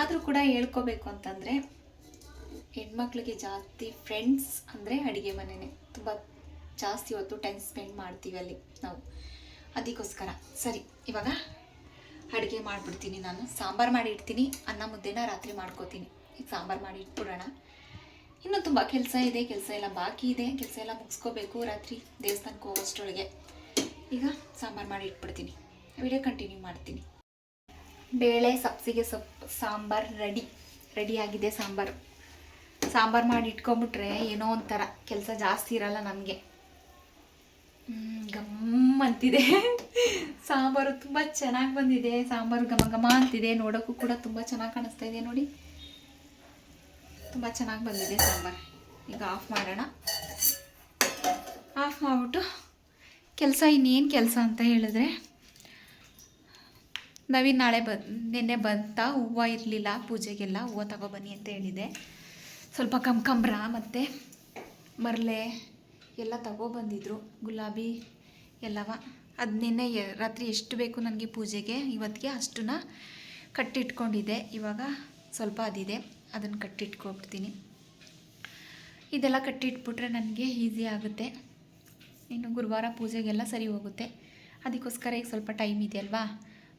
ಆದರೂ ಕೂಡ ಹೇಳ್ಕೋಬೇಕು ಅಂತಂದರೆ ಹೆಣ್ಮಕ್ಳಿಗೆ ಜಾಸ್ತಿ ಫ್ರೆಂಡ್ಸ್ ಅಂದರೆ ಅಡುಗೆ ಮನೆಯೇ. ತುಂಬ ಜಾಸ್ತಿ ಹೊತ್ತು ಟೈಮ್ ಸ್ಪೆಂಡ್ ಮಾಡ್ತೀವಿ ಅಲ್ಲಿ ನಾವು, ಅದಕ್ಕೋಸ್ಕರ. ಸರಿ, ಇವಾಗ ಅಡುಗೆ ಮಾಡಿಬಿಡ್ತೀನಿ. ನಾನು ಸಾಂಬಾರು ಮಾಡಿ ಇಡ್ತೀನಿ, ಅನ್ನ ಮುದ್ದೆನ ರಾತ್ರಿ ಮಾಡ್ಕೋತೀನಿ. ಈಗ ಸಾಂಬಾರು ಮಾಡಿ ಇಟ್ಬಿಡೋಣ. ಇನ್ನೂ ತುಂಬ ಕೆಲಸ ಇದೆ, ಕೆಲಸ ಎಲ್ಲ ಬಾಕಿ ಇದೆ. ಕೆಲಸ ಎಲ್ಲ ಮುಗಿಸ್ಕೋಬೇಕು ರಾತ್ರಿ ದೇವಸ್ಥಾನಕ್ಕೆ ಹೋಗೋಷ್ಟರೊಳಗೆ. ಈಗ ಸಾಂಬಾರು ಮಾಡಿ ಇಟ್ಬಿಡ್ತೀನಿ, ವಿಡಿಯೋ ಕಂಟಿನ್ಯೂ ಮಾಡ್ತೀನಿ. ಬೇಳೆ ಸಬ್ಸಿಗೆ ಸೊಪ್ಪು ಸಾಂಬಾರು ರೆಡಿಯಾಗಿದೆ. ಸಾಂಬಾರು ಮಾಡಿ ಇಟ್ಕೊಂಬಿಟ್ರೆ ಏನೋ ಒಂಥರ ಕೆಲಸ ಜಾಸ್ತಿ ಇರಲ್ಲ ನಮಗೆ. ಗಮ್ಮ ಅಂತಿದೆ. ಸಾಂಬಾರು ತುಂಬ ಚೆನ್ನಾಗಿ ಬಂದಿದೆ. ಸಾಂಬಾರು ಘಮ ಘಮ ಅಂತಿದೆ. ನೋಡೋಕ್ಕೂ ಕೂಡ ತುಂಬ ಚೆನ್ನಾಗಿ ಕಾಣಿಸ್ತಾ ಇದೆ. ನೋಡಿ, ತುಂಬ ಚೆನ್ನಾಗಿ ಬಂದಿದೆ ಸಾಂಬಾರು. ಈಗ ಆಫ್ ಮಾಡೋಣ. ಆಫ್ ಮಾಡಿಬಿಟ್ಟು ಇನ್ನೇನು ಕೆಲಸ ಅಂತ ಹೇಳಿದ್ರೆ, ನವೀನ್ ನಿನ್ನೆ ಬಂತ, ಹೂವು ಇರಲಿಲ್ಲ ಪೂಜೆಗೆಲ್ಲ, ಹೂವು ತಗೊಬನ್ನಿ ಅಂತ ಹೇಳಿದೆ. ಸ್ವಲ್ಪ ಕಮ್ಕಂಬ್ರ ಮತ್ತು ಮರಳೆ ಎಲ್ಲ ತಗೊಬಂದಿದ್ರು, ಗುಲಾಬಿ ಎಲ್ಲವ. ಅದು ನಿನ್ನೆ ರಾತ್ರಿ ಎಷ್ಟು ಬೇಕು ನನಗೆ ಪೂಜೆಗೆ ಇವತ್ತಿಗೆ ಅಷ್ಟನ್ನ ಕಟ್ಟಿಟ್ಕೊಂಡಿದ್ದೆ. ಇವಾಗ ಸ್ವಲ್ಪ ಅದಿದೆ, ಅದನ್ನು ಕಟ್ಟಿಟ್ಕೊಬಿಡ್ತೀನಿ. ಇದೆಲ್ಲ ಕಟ್ಟಿಟ್ಬಿಟ್ರೆ ನನಗೆ ಈಸಿ ಆಗುತ್ತೆ. ಇನ್ನು ಗುರುವಾರ ಪೂಜೆಗೆಲ್ಲ ಸರಿ ಹೋಗುತ್ತೆ. ಅದಕ್ಕೋಸ್ಕರ ಈಗ ಸ್ವಲ್ಪ ಟೈಮ್ ಇದೆ ಅಲ್ವಾ,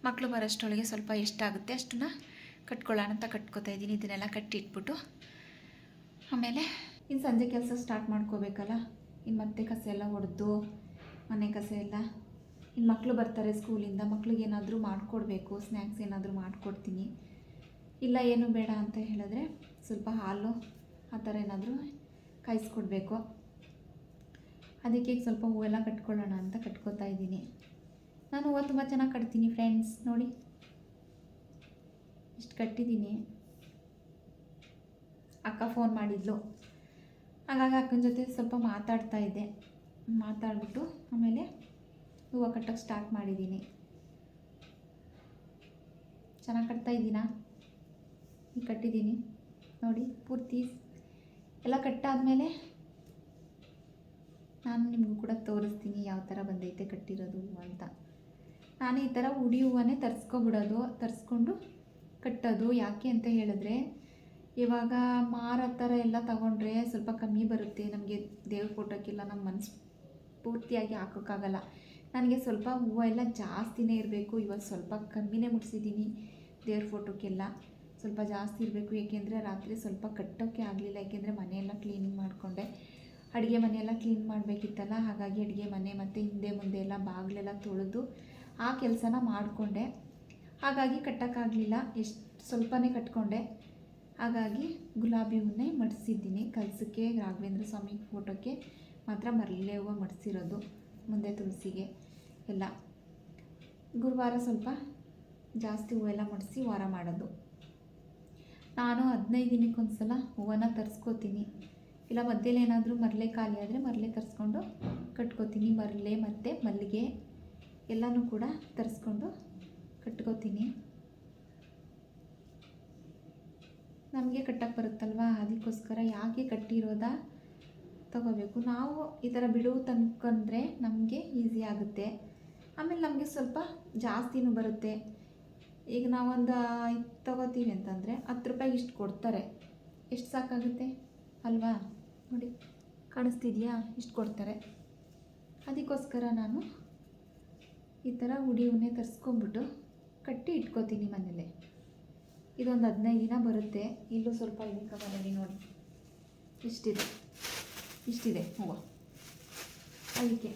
ಮಕ್ಕಳು ಬರೋಷ್ಟರೊಳಗೆ ಸ್ವಲ್ಪ ಎಷ್ಟಾಗುತ್ತೆ ಅಷ್ಟನ್ನ ಕಟ್ಕೊಳ್ಳೋಣ ಅಂತ ಕಟ್ಕೋತಾ ಇದ್ದೀನಿ. ಇದನ್ನೆಲ್ಲ ಕಟ್ಟಿಟ್ಬಿಟ್ಟು ಆಮೇಲೆ ಇನ್ನು ಸಂಜೆ ಕೆಲಸ ಸ್ಟಾರ್ಟ್ ಮಾಡ್ಕೋಬೇಕಲ್ಲ. ಇನ್ನು ಮತ್ತೆ ಕಸ ಎಲ್ಲ ಹೊಡೆದು, ಮನೆ ಕಸ ಎಲ್ಲ. ಇನ್ನು ಮಕ್ಕಳು ಬರ್ತಾರೆ ಸ್ಕೂಲಿಂದ, ಮಕ್ಳಿಗೆ ಏನಾದರೂ ಮಾಡಿಕೊಡ್ಬೇಕು, ಸ್ನ್ಯಾಕ್ಸ್ ಏನಾದರೂ ಮಾಡಿಕೊಡ್ತೀನಿ. ಇಲ್ಲ ಏನು ಬೇಡ ಅಂತ ಹೇಳಿದ್ರೆ ಸ್ವಲ್ಪ ಹಾಲು ಆ ಥರ ಏನಾದರೂ ಕಾಯಿಸ್ಕೊಡ್ಬೇಕು. ಅದಕ್ಕೆ ಈಗ ಸ್ವಲ್ಪ ಹೂವೆಲ್ಲ ಕಟ್ಕೊಳ್ಳೋಣ ಅಂತ ಕಟ್ಕೋತಾ ಇದ್ದೀನಿ. ನಾನು ಹೂವು ತುಂಬ ಚೆನ್ನಾಗಿ ಕಟ್ತೀನಿ ಫ್ರೆಂಡ್ಸ್. ನೋಡಿ ಇಷ್ಟು ಕಟ್ಟಿದ್ದೀನಿ. ಅಕ್ಕ ಫೋನ್ ಮಾಡಿದ್ಲು, ಹಾಗಾಗಿ ಅಕ್ಕನ ಜೊತೆ ಸ್ವಲ್ಪ ಮಾತಾಡ್ತಾ ಇದ್ದೆ. ಮಾತಾಡ್ಬಿಟ್ಟು ಆಮೇಲೆ ಹೂವು ಕಟ್ಟೋಕ್ಕೆ ಸ್ಟಾರ್ಟ್ ಮಾಡಿದ್ದೀನಿ. ಚೆನ್ನಾಗಿ ಕಟ್ತಾ ಇದ್ದೀನಾ? ಈಗ ಕಟ್ಟಿದ್ದೀನಿ ನೋಡಿ ಪೂರ್ತಿ ಎಲ್ಲ ಕಟ್ಟಾದಮೇಲೆ ನಾನು ನಿಮಗೂ ಕೂಡ ತೋರಿಸ್ತೀನಿ ಯಾವ ಥರ ಬಂದೈತೆ ಕಟ್ಟಿರೋದು ಅಂತ. ನಾನು ಈ ಥರ ಉಡಿ ಹೂವನ್ನೇ ತರಿಸ್ಕೊಂಡು ಕಟ್ಟೋದು. ಯಾಕೆ ಅಂತ ಹೇಳಿದ್ರೆ, ಇವಾಗ ಮಾರೋ ಥರ ಎಲ್ಲ ತಗೊಂಡ್ರೆ ಸ್ವಲ್ಪ ಕಮ್ಮಿ ಬರುತ್ತೆ ನಮಗೆ. ದೇವ್ರ ಫೋಟೋಕ್ಕೆಲ್ಲ ನಮ್ಮ ಮನಸ್ಸು ಪೂರ್ತಿಯಾಗಿ ಹಾಕೋಕ್ಕಾಗಲ್ಲ. ನನಗೆ ಸ್ವಲ್ಪ ಹೂವು ಎಲ್ಲ ಜಾಸ್ತಿನೇ ಇರಬೇಕು. ಇವಾಗ ಸ್ವಲ್ಪ ಕಮ್ಮಿನೇ ಮುಡಿಸಿದ್ದೀನಿ. ದೇವ್ರ ಫೋಟೋಕ್ಕೆಲ್ಲ ಸ್ವಲ್ಪ ಜಾಸ್ತಿ ಇರಬೇಕು. ಏಕೆಂದರೆ ರಾತ್ರಿ ಸ್ವಲ್ಪ ಕಟ್ಟೋಕ್ಕೆ ಆಗಲಿಲ್ಲ, ಏಕೆಂದರೆ ಮನೆಯೆಲ್ಲ ಕ್ಲೀನಿಂಗ್ ಮಾಡಿಕೊಂಡೆ. ಅಡುಗೆ ಮನೆಯೆಲ್ಲ ಕ್ಲೀನ್ ಮಾಡಬೇಕಿತ್ತಲ್ಲ, ಹಾಗಾಗಿ ಅಡುಗೆ ಮನೆ ಮತ್ತು ಹಿಂದೆ ಮುಂದೆ ಎಲ್ಲ ಬಾಗಿಲೆಲ್ಲ ತೊಳೆದು ಆ ಕೆಲಸನ ಮಾಡಿಕೊಂಡೆ. ಹಾಗಾಗಿ ಕಟ್ಟೋಕ್ಕಾಗಲಿಲ್ಲ, ಎಷ್ಟು ಸ್ವಲ್ಪನೇ ಕಟ್ಕೊಂಡೆ. ಹಾಗಾಗಿ ಗುಲಾಬಿ ಹೂವನ್ನೇ ಮಡಿಸಿದ್ದೀನಿ. ಕಲಸಕ್ಕೆ ರಾಘವೇಂದ್ರ ಸ್ವಾಮಿ ಫೋಟೋಕ್ಕೆ ಮಾತ್ರ ಮರಳೆ ಹೂವು ಮಡಿಸಿರೋದು, ಮುಂದೆ ತುಳಸಿಗೆ ಎಲ್ಲ. ಗುರುವಾರ ಸ್ವಲ್ಪ ಜಾಸ್ತಿ ಹೂವೆಲ್ಲ ಮಡಿಸಿ ವಾರ ಮಾಡೋದು. ನಾನು 15 ದಿನಕ್ಕೊಂದು ಸಲ ಹೂವನ್ನ ತರಿಸ್ಕೋತೀನಿ. ಇಲ್ಲ ಮಧ್ಯದಲ್ಲಿ ಏನಾದರೂ ಮರಳೆ ಖಾಲಿ ಆದರೆ ಮರಳೆ ತರಿಸ್ಕೊಂಡು ಕಟ್ಕೋತೀನಿ. ಮರಳೆ ಮತ್ತು ಮಲ್ಲಿಗೆ ಎಲ್ಲನೂ ಕೂಡ ತರಿಸ್ಕೊಂಡು ಕಟ್ಕೋತೀನಿ. ನಮಗೆ ಕಟ್ಟಕ್ಕೆ ಬರುತ್ತಲ್ವ, ಅದಕ್ಕೋಸ್ಕರ ಯಾಕೆ ಕಟ್ಟಿರೋದ ತಗೋಬೇಕು. ನಾವು ಈ ಥರ ಬಿಡುವು ತಂದ್ಕೊಂಡ್ರೆ ನಮಗೆ ಈಸಿ ಆಗುತ್ತೆ. ಆಮೇಲೆ ನಮಗೆ ಸ್ವಲ್ಪ ಜಾಸ್ತಿನೂ ಬರುತ್ತೆ. ಈಗ ನಾವೊಂದು 5 ತಗೋತೀವಿ ಅಂತಂದರೆ 10 ರೂಪಾಯಿಗೆ ಇಷ್ಟು ಕೊಡ್ತಾರೆ. ಎಷ್ಟು ಸಾಕಾಗುತ್ತೆ ಅಲ್ವಾ? ನೋಡಿ, ಕಾಣಿಸ್ತಿದೆಯಾ? ಇಷ್ಟು ಕೊಡ್ತಾರೆ. ಅದಕ್ಕೋಸ್ಕರ ನಾನು ಈ ಥರ ಹುಡಿ ಹೂವನ್ನೇ ತರಿಸ್ಕೊಂಬಿಟ್ಟು ಕಟ್ಟಿ ಇಟ್ಕೋತೀನಿ ಮನೇಲೆ. ಇದೊಂದು 15 ದಿನ ಬರುತ್ತೆ. ಇಲ್ಲೂ ಸ್ವಲ್ಪ ಇದೆ ಕವರಲ್ಲಿ ನೋಡಿ, ಇಷ್ಟಿದೆ ಹೂವು. ಅದಕ್ಕೆ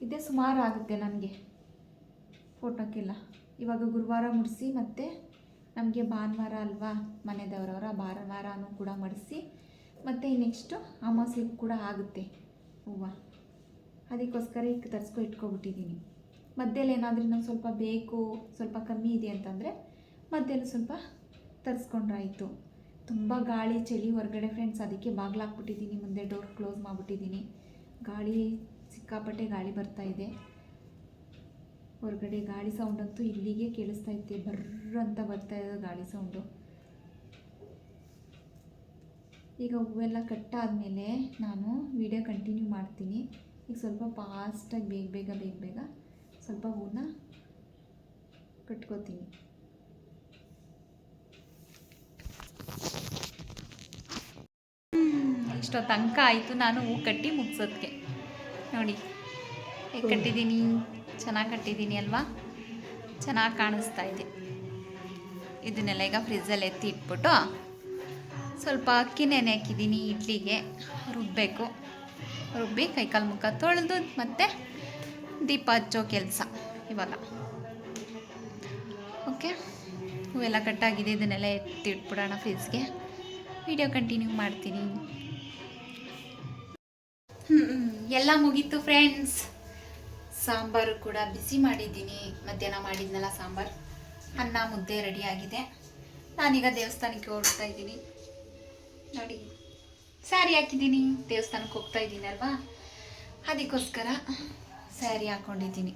ಇದೇ ಸುಮಾರು ಆಗುತ್ತೆ ನನಗೆ ಫೋಟೋಕ್ಕೆಲ್ಲ. ಇವಾಗ ಗುರುವಾರ ಮುಡಿಸಿ ಮತ್ತು ನಮಗೆ ಭಾನುವಾರ ಅಲ್ವಾ ಮನೆ ದೇವರವರ, ಭಾನುವಾರನೂ ಕೂಡ ಮಡಿಸಿ ಮತ್ತು ನೆಕ್ಸ್ಟು ಅಮಾವಾಸ್ಯೆಗೂ ಕೂಡ ಆಗುತ್ತೆ ಹೂವು. ಅದಕ್ಕೋಸ್ಕರ ಈಗ ಇಟ್ಕೊಬಿಟ್ಟಿದ್ದೀನಿ. ಮಧ್ಯದಲ್ಲಿ ಏನಾದರೂ ಇನ್ನೊಂದು ಸ್ವಲ್ಪ ಬೇಕು, ಸ್ವಲ್ಪ ಕಮ್ಮಿ ಇದೆ ಅಂತಂದರೆ ಮಧ್ಯದಲ್ಲಿ ಸ್ವಲ್ಪ ತರಿಸ್ಕೊಂಡ್ರಾಯಿತು. ತುಂಬ ಗಾಳಿ ಚಳಿ ಹೊರಗಡೆ ಫ್ರೆಂಡ್ಸ್, ಅದಕ್ಕೆ ಬಾಗಿಲಾಕ್ಬಿಟ್ಟಿದ್ದೀನಿ, ಮುಂದೆ ಡೋರ್ ಕ್ಲೋಸ್ ಮಾಡಿಬಿಟ್ಟಿದ್ದೀನಿ. ಗಾಳಿ ಸಿಕ್ಕಾಪಟ್ಟೆ ಗಾಳಿ ಬರ್ತಾಯಿದೆ ಹೊರಗಡೆ. ಗಾಳಿ ಸೌಂಡಂತೂ ಇಲ್ಲಿಗೆ ಕೇಳಿಸ್ತೈತೆ, ಬರ್ರ ಅಂತ ಬರ್ತಾಯಿದೆ ಗಾಳಿ ಸೌಂಡು. ಈಗ ಹೂವೆಲ್ಲ ಕಟ್ಟಾದಮೇಲೆ ನಾನು ವಿಡಿಯೋ ಕಂಟಿನ್ಯೂ ಮಾಡ್ತೀನಿ. ಈಗ ಸ್ವಲ್ಪ ಫಾಸ್ಟಾಗಿ ಬೇಗ ಸ್ವಲ್ಪ ಹೂವನ್ನ ಕಟ್ಕೋತೀನಿ. ಇಷ್ಟೊತ್ತು ತನಕ ಆಯಿತು ನಾನು ಹೂ ಕಟ್ಟಿ ಮುಗಿಸೋದಕ್ಕೆ. ನೋಡಿ ಹೇಗೆ ಕಟ್ಟಿದ್ದೀನಿ, ಚೆನ್ನಾಗಿ ಕಟ್ಟಿದ್ದೀನಿ ಅಲ್ವಾ? ಚೆನ್ನಾಗಿ ಕಾಣಿಸ್ತಾ ಇದೆ. ಇದನ್ನೆಲ್ಲ ಈಗ ಫ್ರಿಜ್ಜಲ್ಲಿ ಎತ್ತಿ ಇಟ್ಬಿಟ್ಟು ಸ್ವಲ್ಪ ಅಕ್ಕಿ ನೆನೆ ಹಾಕಿದ್ದೀನಿ, ಇಡ್ಲಿಗೆ ರುಬ್ಬಿ ಕೈಕಾಲು ಮುಖ ತೊಳೆದು ಮತ್ತು ದೀಪ ಹಚ್ಚೋ ಕೆಲಸ ಇವಾಗ. ಓಕೆ, ಹೂವೆಲ್ಲ ಕಟ್ಟಾಗಿದೆ. ಇದನ್ನೆಲ್ಲ ಎತ್ತಿ ಇಟ್ಬಿಡೋಣ ಫ್ರಿಜ್ಗೆ. ವಿಡಿಯೋ ಕಂಟಿನ್ಯೂ ಮಾಡ್ತೀನಿ. ಎಲ್ಲ ಮುಗೀತು ಫ್ರೆಂಡ್ಸ್. ಸಾಂಬಾರು ಕೂಡ ಬಿಸಿ ಮಾಡಿದ್ದೀನಿ. ಮಧ್ಯಾಹ್ನ ಮಾಡಿದ್ನಲ್ಲ ಸಾಂಬಾರು, ಅನ್ನ ಮುದ್ದೆ ರೆಡಿಯಾಗಿದೆ. ನಾನೀಗ ದೇವಸ್ಥಾನಕ್ಕೆ ಹೋಗ್ತಾ ಇದ್ದೀನಿ. ನೋಡಿ, ಸ್ಯಾರಿ ಹಾಕಿದ್ದೀನಿ, ದೇವಸ್ಥಾನಕ್ಕೆ ಹೋಗ್ತಾ ಇದ್ದೀನಿ ಅಲ್ವಾ, ಅದಕ್ಕೋಸ್ಕರ ಸ್ಯಾರಿ ಹಾಕ್ಕೊಂಡಿದ್ದೀನಿ.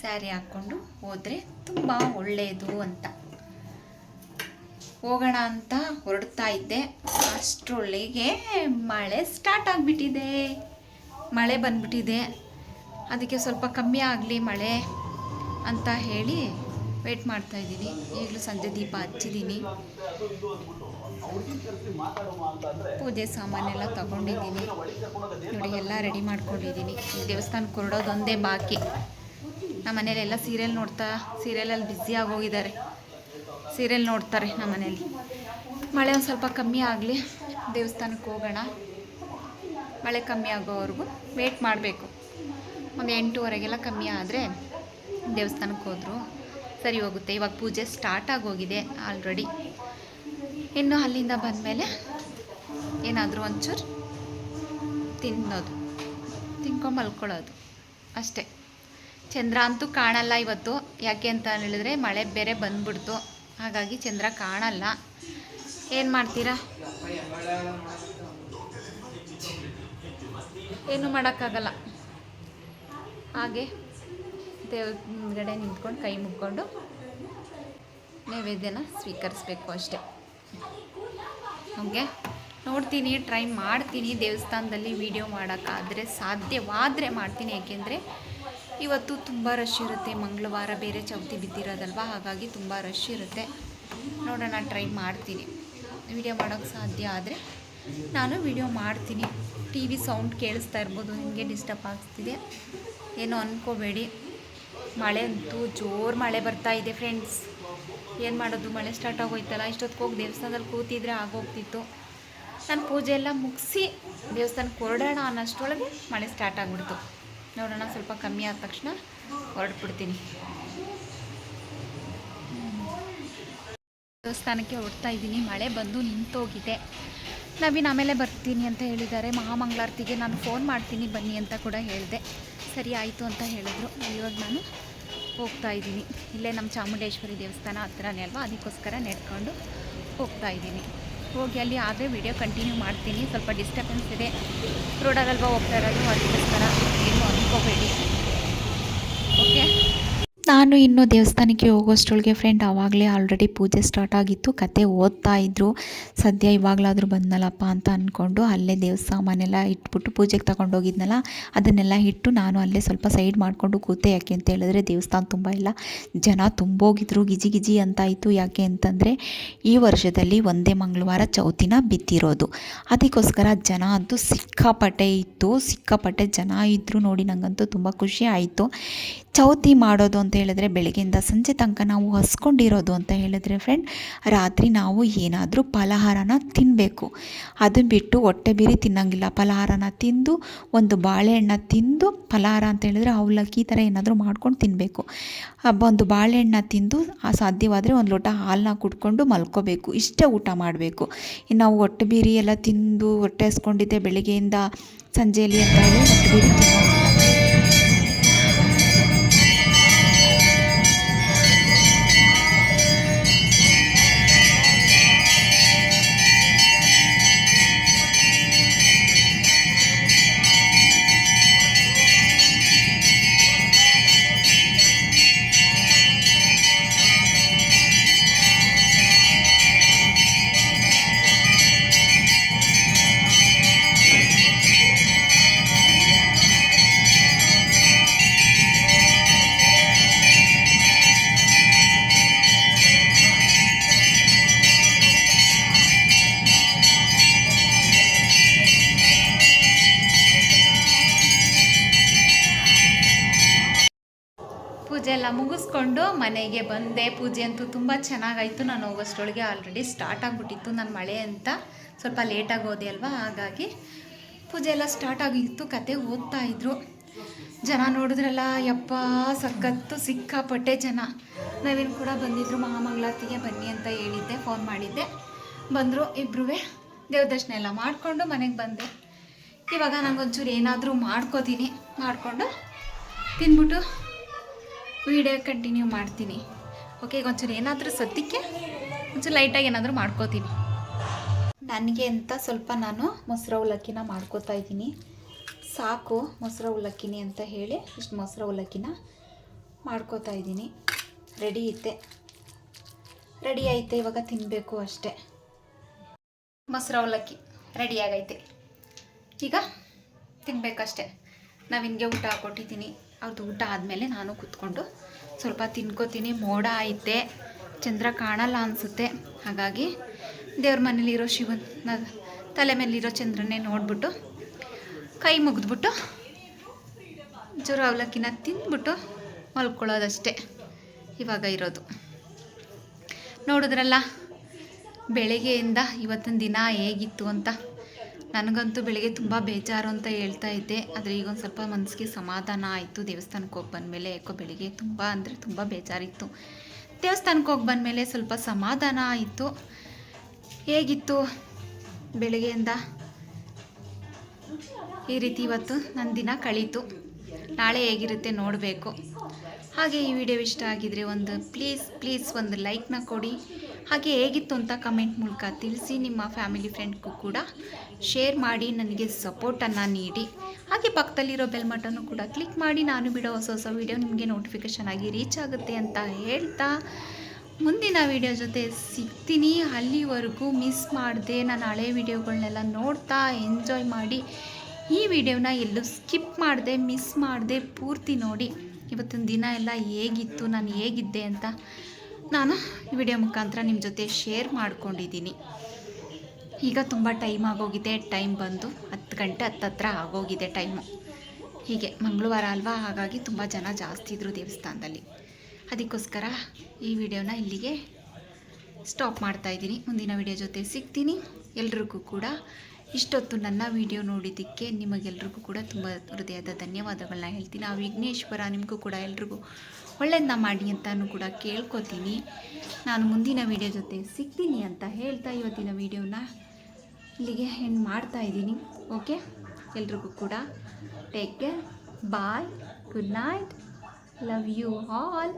ಸ್ಯಾರಿ ಹಾಕ್ಕೊಂಡು ಹೋದರೆ ತುಂಬ ಒಳ್ಳೆಯದು ಅಂತ ಹೋಗೋಣ ಅಂತ ಹೊರಡ್ತಾ ಇದ್ದೆ. ಅಷ್ಟರೊಳಗೆ ಮಳೆ ಸ್ಟಾರ್ಟ್ ಆಗಿಬಿಟ್ಟಿದೆ, ಮಳೆ ಬಂದ್ಬಿಟ್ಟಿದೆ. ಅದಕ್ಕೆ ಸ್ವಲ್ಪ ಕಮ್ಮಿ ಆಗಲಿ ಮಳೆ ಅಂತ ಹೇಳಿ ವೇಟ್ ಮಾಡ್ತಾಯಿದ್ದೀನಿ. ಈಗಲೂ ಸಂಜೆ ದೀಪ ಹಚ್ಚಿದ್ದೀನಿ. ಪೂಜೆ ಸಾಮಾನೆಲ್ಲ ತಗೊಂಡಿದ್ದೀನಿ. ನೋಡಿ, ಎಲ್ಲ ರೆಡಿ ಮಾಡ್ಕೊಂಡಿದ್ದೀನಿ. ದೇವಸ್ಥಾನಕ್ಕೆ ಹೊರಡೋದೊಂದೇ ಬಾಕಿ. ನಮ್ಮ ಮನೇಲೆಲ್ಲ ಸೀರಿಯಲಲ್ಲಿ ಬ್ಯುಸಿ ಆಗೋಗಿದ್ದಾರೆ. ಸೀರಿಯಲ್ ನೋಡ್ತಾರೆ ನಮ್ಮ ಮನೇಲಿ. ಮಳೆ ಒಂದು ಸ್ವಲ್ಪ ಕಮ್ಮಿ ಆಗಲಿ, ದೇವಸ್ಥಾನಕ್ಕೆ ಹೋಗೋಣ. ಮಳೆ ಕಮ್ಮಿ ಆಗೋವರೆಗೂ ವೇಟ್ ಮಾಡಬೇಕು. ಒಂದು 8:30 ಕಮ್ಮಿ ಆದರೆ ದೇವಸ್ಥಾನಕ್ಕೆ ಹೋದರೂ ಸರಿ ಹೋಗುತ್ತೆ. ಇವಾಗ ಪೂಜೆ ಸ್ಟಾರ್ಟ್ ಆಗೋಗಿದೆ ಆಲ್ರೆಡಿ. ಇನ್ನು ಅಲ್ಲಿಂದ ಬಂದಮೇಲೆ ಏನಾದರೂ ಒಂಚೂರು ತಿನ್ಕೊಂಡು ಮಲ್ಕೊಳ್ಳೋದು ಅಷ್ಟೇ. ಚಂದ್ರ ಅಂತೂ ಕಾಣಲ್ಲ ಇವತ್ತು. ಯಾಕೆ ಅಂತ ಹೇಳಿದ್ರೆ ಮಳೆ ಬೇರೆ ಬಂದ್ಬಿಡ್ತು, ಹಾಗಾಗಿ ಚಂದ್ರ ಕಾಣಲ್ಲ. ಏನು ಮಾಡ್ತೀರಾ, ಏನು ಮಾಡೋಕ್ಕಾಗಲ್ಲ. ಹಾಗೆ ದೇವ್ರ ಮುಂದ್ಗಡೆ ನಿಂತ್ಕೊಂಡು ಕೈ ಮುಕ್ಕೊಂಡು ನೈವೇದ್ಯನ ಸ್ವೀಕರಿಸ್ಬೇಕು ಅಷ್ಟೇ. ಓಕೆ, ನೋಡ್ತೀನಿ, ಟ್ರೈ ಮಾಡ್ತೀನಿ ದೇವಸ್ಥಾನದಲ್ಲಿ ವೀಡಿಯೋ ಮಾಡೋಕ್ಕಾದರೆ, ಸಾಧ್ಯವಾದರೆ ಮಾಡ್ತೀನಿ. ಏಕೆಂದರೆ ಇವತ್ತು ತುಂಬ ರಶ್ ಇರುತ್ತೆ. ಮಂಗಳವಾರ ಬೇರೆ ಚೌತಿ ಬಿದ್ದಿರೋದಲ್ವ, ಹಾಗಾಗಿ ತುಂಬ ರಶ್ ಇರುತ್ತೆ. ನೋಡೋಣ, ಟ್ರೈ ಮಾಡ್ತೀನಿ. ವೀಡಿಯೋ ಮಾಡೋಕ್ಕೆ ಸಾಧ್ಯ ಆದರೆ ನಾನು ವೀಡಿಯೋ ಮಾಡ್ತೀನಿ. ಟಿ ವಿ ಸೌಂಡ್ ಕೇಳಿಸ್ತಾ ಇರ್ಬೋದು, ನಿಮಗೆ ಡಿಸ್ಟರ್ಬ್ ಆಗ್ತಿದೆ, ಏನೋ ಅಂದ್ಕೋಬೇಡಿ. ಮಳೆ ಅಂತೂ ಜೋರು ಮಳೆ ಬರ್ತಾ ಇದೆ ಫ್ರೆಂಡ್ಸ್. ಏನು ಮಾಡೋದು, ಮಳೆ ಸ್ಟಾರ್ಟ್ ಆಗೋಯ್ತಲ್ಲ. ಇಷ್ಟೊತ್ತಿಗೆ ಹೋಗಿ ದೇವಸ್ಥಾನದಲ್ಲಿ ಕೂತಿದ್ರೆ ಆಗೋಗ್ತಿತ್ತು. ನಾನು ಪೂಜೆ ಎಲ್ಲ ಮುಗಿಸಿ ದೇವಸ್ಥಾನಕ್ಕೆ ಹೊರಡೋಣ ಅನ್ನೋಷ್ಟರೊಳಗೆ ಮಳೆ ಸ್ಟಾರ್ಟ್ ಆಗಿಬಿಡ್ತು. ನೋಡೋಣ, ಸ್ವಲ್ಪ ಕಮ್ಮಿ ಆದ ತಕ್ಷಣ ಹೊರಡ್ಬಿಡ್ತೀನಿ. ದೇವಸ್ಥಾನಕ್ಕೆ ಹೊರಡ್ತಾ ಇದ್ದೀನಿ. ಮಳೆ ಬಂದು ನಿಂತೋಗಿದೆ. ನವೀನ್ ಆಮೇಲೆ ಬರ್ತೀನಿ ಅಂತ ಹೇಳಿದ್ದಾರೆ. ಮಹಾಮಂಗಳಾರತಿಗೆ ನಾನು ಫೋನ್ ಮಾಡ್ತೀನಿ ಬನ್ನಿ ಅಂತ ಕೂಡ ಹೇಳಿದೆ. ಸರಿ ಆಯಿತು ಅಂತ ಹೇಳಿದ್ರು. ಇವಾಗ ನಾನು ಹೋಗ್ತಾ ಇದ್ದೀನಿ. ಇಲ್ಲೇ ನಮ್ಮ ಚಾಮುಂಡೇಶ್ವರಿ ದೇವಸ್ಥಾನ ಹತ್ರನೇ ಅಲ್ವಾ, ಅದಕ್ಕೋಸ್ಕರ ನಡ್ಕೊಂಡು ಹೋಗ್ತಾ ಇದ್ದೀನಿ. ಹೋಗಿ ಅಲ್ಲಿ ಆದರೆ ವಿಡಿಯೋ ಕಂಟಿನ್ಯೂ ಮಾಡ್ತೀನಿ. ಸ್ವಲ್ಪ ಡಿಸ್ಟರ್ಬೆನ್ಸ್ ಇದೆ, ರೋಡಲ್ವಾ ಹೋಗ್ತಾ ಇರೋದು, ಅದಕ್ಕೋಸ್ಕರ ಏನು ಅಂದ್ಕೋಬೇಡಿ. ಓಕೆ, ನಾನು ಇನ್ನೂ ದೇವಸ್ಥಾನಕ್ಕೆ ಹೋಗೋಷ್ಟೊಳಗೆ ಫ್ರೆಂಡ್ ಆವಾಗಲೇ ಆಲ್ರೆಡಿ ಪೂಜೆ ಸ್ಟಾರ್ಟ್ ಆಗಿತ್ತು. ಕತೆ ಓದ್ತಾ ಇದ್ದರು. ಸದ್ಯ ಇವಾಗಲಾದರೂ ಬಂದನಲ್ಲಪ್ಪ ಅಂತ ಅಂದ್ಕೊಂಡು ಅಲ್ಲೇ ಸಾಮಾನೆಲ್ಲ ಇಟ್ಬಿಟ್ಟು ಪೂಜೆಗೆ ತಗೊಂಡೋಗಿದ್ನಲ್ಲ ಅದನ್ನೆಲ್ಲ ಇಟ್ಟು ನಾನು ಅಲ್ಲೇ ಸ್ವಲ್ಪ ಸೈಡ್ ಮಾಡಿಕೊಂಡು ಕೂತೆ. ಯಾಕೆ ಅಂತ ಹೇಳಿದ್ರೆ ದೇವಸ್ಥಾನ ತುಂಬ ಇಲ್ಲ, ಜನ ತುಂಬೋಗಿದ್ರು, ಗಿಜಿ ಗಿಜಿ ಅಂತಾಯಿತು. ಯಾಕೆ ಅಂತಂದರೆ ಈ ವರ್ಷದಲ್ಲಿ ಒಂದೇ ಮಂಗಳವಾರ ಚೌತಿನ ಬಿತ್ತಿರೋದು, ಅದಕ್ಕೋಸ್ಕರ ಜನ ಅಂತೂ ಸಿಕ್ಕಾಪಟ್ಟೆ ಇತ್ತು. ಸಿಕ್ಕಾಪಟ್ಟೆ ಜನ ಇದ್ದರು ನೋಡಿ. ನನಗಂತೂ ತುಂಬ ಖುಷಿ ಆಯಿತು. ಚೌತಿ ಮಾಡೋದು ಅಂತ ಹೇಳಿದ್ರೆ ಬೆಳಗ್ಗೆಯಿಂದ ಸಂಜೆ ತನಕ ನಾವು ಹಸ್ಕೊಂಡಿರೋದು ಅಂತ ಹೇಳಿದ್ರೆ ಫ್ರೆಂಡ್, ರಾತ್ರಿ ನಾವು ಏನಾದರೂ ಫಲಹಾರನ ತಿನ್ನಬೇಕು. ಅದು ಬಿಟ್ಟು ಹೊಟ್ಟೆ ಬೀರಿ ತಿನ್ನೋಂಗಿಲ್ಲ. ಫಲಹಾರನ ತಿಂದು ಒಂದು ಬಾಳೆಹಣ್ಣ ತಿಂದು, ಫಲಹಾರ ಅಂತ ಹೇಳಿದ್ರೆ ಅವಲಕ್ಕಿ ಈ ಥರ ಏನಾದರೂ ಮಾಡ್ಕೊಂಡು ತಿನ್ನಬೇಕು. ಒಂದು ಬಾಳೆಹಣ್ಣ ತಿಂದು ಸಾಧ್ಯವಾದರೆ ಒಂದು ಲೋಟ ಹಾಲನ್ನ ಕುಡ್ಕೊಂಡು ಮಲ್ಕೋಬೇಕು. ಇಷ್ಟೇ ಊಟ ಮಾಡಬೇಕು. ಇನ್ನು ನಾವು ಹೊಟ್ಟೆ ಬೀರಿ ಎಲ್ಲ ತಿಂದು ಹೊಟ್ಟೆ ಹಸ್ಕೊಂಡಿದ್ದೆ ಬೆಳಗ್ಗೆಯಿಂದ ಸಂಜೆಯಲ್ಲಿ ಅಂತ ಹೇಳಿ ಹೊಟ್ಟೆ ಬೀರಿ ತಿನ್ನೋಂಗಿಲ್ಲ. ಪೂಜೆ ಎಲ್ಲ ಮುಗಿಸ್ಕೊಂಡು ಮನೆಗೆ ಬಂದೆ. ಪೂಜೆ ಅಂತೂ ತುಂಬ ಚೆನ್ನಾಗಾಯಿತು. ನಾನು ಹೋಗೋಷ್ಟರೊಳಗೆ ಆಲ್ರೆಡಿ ಸ್ಟಾರ್ಟ್ ಆಗಿಬಿಟ್ಟಿತ್ತು. ನಾನು ಮಳೆ ಅಂತ ಸ್ವಲ್ಪ ಲೇಟಾಗಿ ಹೋದೆ ಅಲ್ವಾ, ಹಾಗಾಗಿ ಪೂಜೆ ಎಲ್ಲ ಸ್ಟಾರ್ಟ್ ಆಗಿತ್ತು. ಕತೆ ಓದ್ತಾ ಇದ್ರು. ಜನ ನೋಡಿದ್ರಲ್ಲ, ಯಪ್ಪ ಸಖತ್ತು, ಸಿಕ್ಕಾಪಟ್ಟೆ ಜನ. ನವೀನ್ ಕೂಡ ಬಂದಿದ್ದರು. ಮಹಾಮಂಗಳಾರತಿಗೆ ಬನ್ನಿ ಅಂತ ಹೇಳಿದ್ದೆ, ಫೋನ್ ಮಾಡಿದ್ದೆ. ಬಂದರು ಇಬ್ಬರೂ. ದೇವ್ರ ದರ್ಶನ ಎಲ್ಲ ಮಾಡಿಕೊಂಡು ಮನೆಗೆ ಬಂದೆ. ಇವಾಗ ನನಗೊಂಚೂರು ಏನಾದರೂ ಮಾಡ್ಕೋತೀನಿ, ಮಾಡಿಕೊಂಡು ತಿಂದ್ಬಿಟ್ಟು ವಿಡಿಯೋ ಕಂಟಿನ್ಯೂ ಮಾಡ್ತೀನಿ. ಓಕೆ, ಈಗ ಒಂಚೂರು ಏನಾದರೂ ಸದ್ಯಕ್ಕೆ ಒಂಚೂರು ಲೈಟಾಗಿ ಏನಾದರೂ ಮಾಡ್ಕೋತೀನಿ. ನನಗೆ ಅಂತ ಸ್ವಲ್ಪ ನಾನು ಮೊಸರು ಅವಲಕ್ಕಿನ ಮಾಡ್ಕೋತಾ ಇದ್ದೀನಿ. ಸಾಕು ಮೊಸರು ಅವಲಕ್ಕಿನಿ ಅಂತ ಹೇಳಿ ಇಷ್ಟು ಮೊಸರು ಅವಲಕ್ಕಿನ ಮಾಡ್ಕೋತಾ ಇದ್ದೀನಿ. ರೆಡಿ ಐತೆ, ಇವಾಗ ತಿನ್ನಬೇಕು ಅಷ್ಟೇ. ಮೊಸರು ಅವಲಕ್ಕಿ ರೆಡಿಯಾಗೈತೆ, ಈಗ ತಿನ್ನಬೇಕಷ್ಟೆ. ನಾವಿನ್ಗೆ ಊಟ ಹಾಕ್ಕೊಟ್ಟಿದ್ದೀನಿ. ಅದು ಊಟ ಆದಮೇಲೆ ನಾನು ಕೂತ್ಕೊಂಡು ಸ್ವಲ್ಪ ತಿನ್ಕೋತೀನಿ. ಮೋಡ ಐತೆ, ಚಂದ್ರ ಕಾಣಲ್ಲ ಅನಿಸುತ್ತೆ. ಹಾಗಾಗಿ ದೇವ್ರ ಮನೇಲಿರೋ ಶಿವನ ತಲೆ ಮೇಲಿರೋ ಚಂದ್ರನ್ನೇ ನೋಡಿಬಿಟ್ಟು ಕೈ ಮುಗಿದ್ಬಿಟ್ಟು ಜೋರು ಅವಲಕ್ಕಿನ ತಿಂದ್ಬಿಟ್ಟು ಮಲ್ಕೊಳ್ಳೋದಷ್ಟೇ ಇವಾಗ ಇರೋದು. ನೋಡಿದ್ರಲ್ಲ ಬೆಳಗ್ಗೆಯಿಂದ ಇವತ್ತಿನ ದಿನ ಹೇಗಿತ್ತು ಅಂತ. ನನಗಂತೂ ಬೆಳಗ್ಗೆ ತುಂಬ ಬೇಜಾರು ಅಂತ ಹೇಳ್ತಾ ಇದ್ದೆ, ಆದರೆ ಈಗೊಂದು ಸ್ವಲ್ಪ ಮನಸ್ಸಿಗೆ ಸಮಾಧಾನ ಆಯಿತು. ದೇವಸ್ಥಾನಕ್ಕೆ ಹೋಗಿ ಬಂದಮೇಲೆ ಯಾಕೋ ಬೆಳಗ್ಗೆ ತುಂಬ ಅಂದರೆ ತುಂಬ ಬೇಜಾರಿತ್ತು. ದೇವಸ್ಥಾನಕ್ಕೆ ಹೋಗಿ ಬಂದಮೇಲೆ ಸ್ವಲ್ಪ ಸಮಾಧಾನ ಆಯಿತು. ಹೇಗಿತ್ತು ಬೆಳಗ್ಗೆಯಿಂದ ಈ ರೀತಿ ಇವತ್ತು ನನ್ನ ದಿನ ಕಳೀತು. ನಾಳೆ ಹೇಗಿರುತ್ತೆ ನೋಡಬೇಕು. ಹಾಗೆ ಈ ವಿಡಿಯೋ ಇಷ್ಟ ಆಗಿದರೆ ಒಂದು ಪ್ಲೀಸ್ ಒಂದು ಲೈಕ್ನ ಕೊಡಿ. ಹಾಗೆ ಹೇಗಿತ್ತು ಅಂತ ಕಮೆಂಟ್ ಮೂಲಕ ತಿಳಿಸಿ. ನಿಮ್ಮ ಫ್ಯಾಮಿಲಿ ಫ್ರೆಂಡ್ಗೂ ಕೂಡ ಶೇರ್ ಮಾಡಿ ನನಗೆ ಸಪೋರ್ಟನ್ನು ನೀಡಿ. ಹಾಗೆ ಪಕ್ಕದಲ್ಲಿರೋ ಬೆಲ್ ಬಟನ್ನು ಕೂಡ ಕ್ಲಿಕ್ ಮಾಡಿ. ನಾನು ಬಿಡೋ ಹೊಸ ವಿಡಿಯೋ ನಿಮಗೆ ನೋಟಿಫಿಕೇಷನ್ ಆಗಿ ರೀಚ್ ಆಗುತ್ತೆ ಅಂತ ಹೇಳ್ತಾ ಮುಂದಿನ ವಿಡಿಯೋ ಜೊತೆ ಸಿಗ್ತೀನಿ. ಅಲ್ಲಿವರೆಗೂ ಮಿಸ್ ಮಾಡಿದೆ ನನ್ನ ಹಳೆ ವಿಡಿಯೋಗಳನ್ನೆಲ್ಲ ನೋಡ್ತಾ ಎಂಜಾಯ್ ಮಾಡಿ. ಈ ವಿಡಿಯೋನ ಎಲ್ಲೂ ಸ್ಕಿಪ್ ಮಾಡಿದೆ, ಮಿಸ್ ಮಾಡಿದೆ, ಪೂರ್ತಿ ನೋಡಿ. ಇವತ್ತಿನ ದಿನ ಎಲ್ಲ ಹೇಗಿತ್ತು, ನಾನು ಹೇಗಿದ್ದೆ ಅಂತ ನಾನು ವಿಡಿಯೋ ಮುಖಾಂತರ ನಿಮ್ಮ ಜೊತೆ ಶೇರ್ ಮಾಡ್ಕೊಂಡಿದ್ದೀನಿ. ಈಗ ತುಂಬ ಟೈಮ್ ಆಗೋಗಿದೆ. ಟೈಮ್ ಬಂದು 10 ಗಂಟೆ ಹತ್ತತ್ರ ಆಗೋಗಿದೆ ಟೈಮು. ಹೀಗೆ ಮಂಗಳವಾರ ಅಲ್ವಾ, ಹಾಗಾಗಿ ತುಂಬ ಜನ ಜಾಸ್ತಿ ಇದ್ದರು ದೇವಸ್ಥಾನದಲ್ಲಿ. ಅದಕ್ಕೋಸ್ಕರ ಈ ವಿಡಿಯೋನ ಇಲ್ಲಿಗೆ ಸ್ಟಾಪ್ ಮಾಡ್ತಾಯಿದ್ದೀನಿ. ಮುಂದಿನ ವಿಡಿಯೋ ಜೊತೆ ಸಿಗ್ತೀನಿ. ಎಲ್ರಿಗೂ ಕೂಡ ಇಷ್ಟೊತ್ತು ನನ್ನ ವಿಡಿಯೋ ನೋಡಿದ್ದಕ್ಕೆ ನಿಮಗೆಲ್ರಿಗೂ ಕೂಡ ತುಂಬ ಹೃದಯದ ಧನ್ಯವಾದಗಳನ್ನ ಹೇಳ್ತೀನಿ. ಆ ವಿಘ್ನೇಶ್ವರ ನಿಮಗೂ ಕೂಡ ಎಲ್ರಿಗೂ ಒಳ್ಳೆಯದನ್ನ ಮಾಡಿ ಅಂತಲೂ ಕೂಡ ಕೇಳ್ಕೊತೀನಿ. ನಾನು ಮುಂದಿನ ವಿಡಿಯೋ ಜೊತೆ ಸಿಗ್ತೀನಿ ಅಂತ ಹೇಳ್ತಾ ಇವತ್ತಿನ ವಿಡಿಯೋನ ಇಲ್ಲಿಗೆ ಎಂಡ್ ಮಾಡ್ತಾಯಿದ್ದೀನಿ. ಓಕೆ, ಎಲ್ರಿಗೂ ಕೂಡ take care, bye, good night, love you all.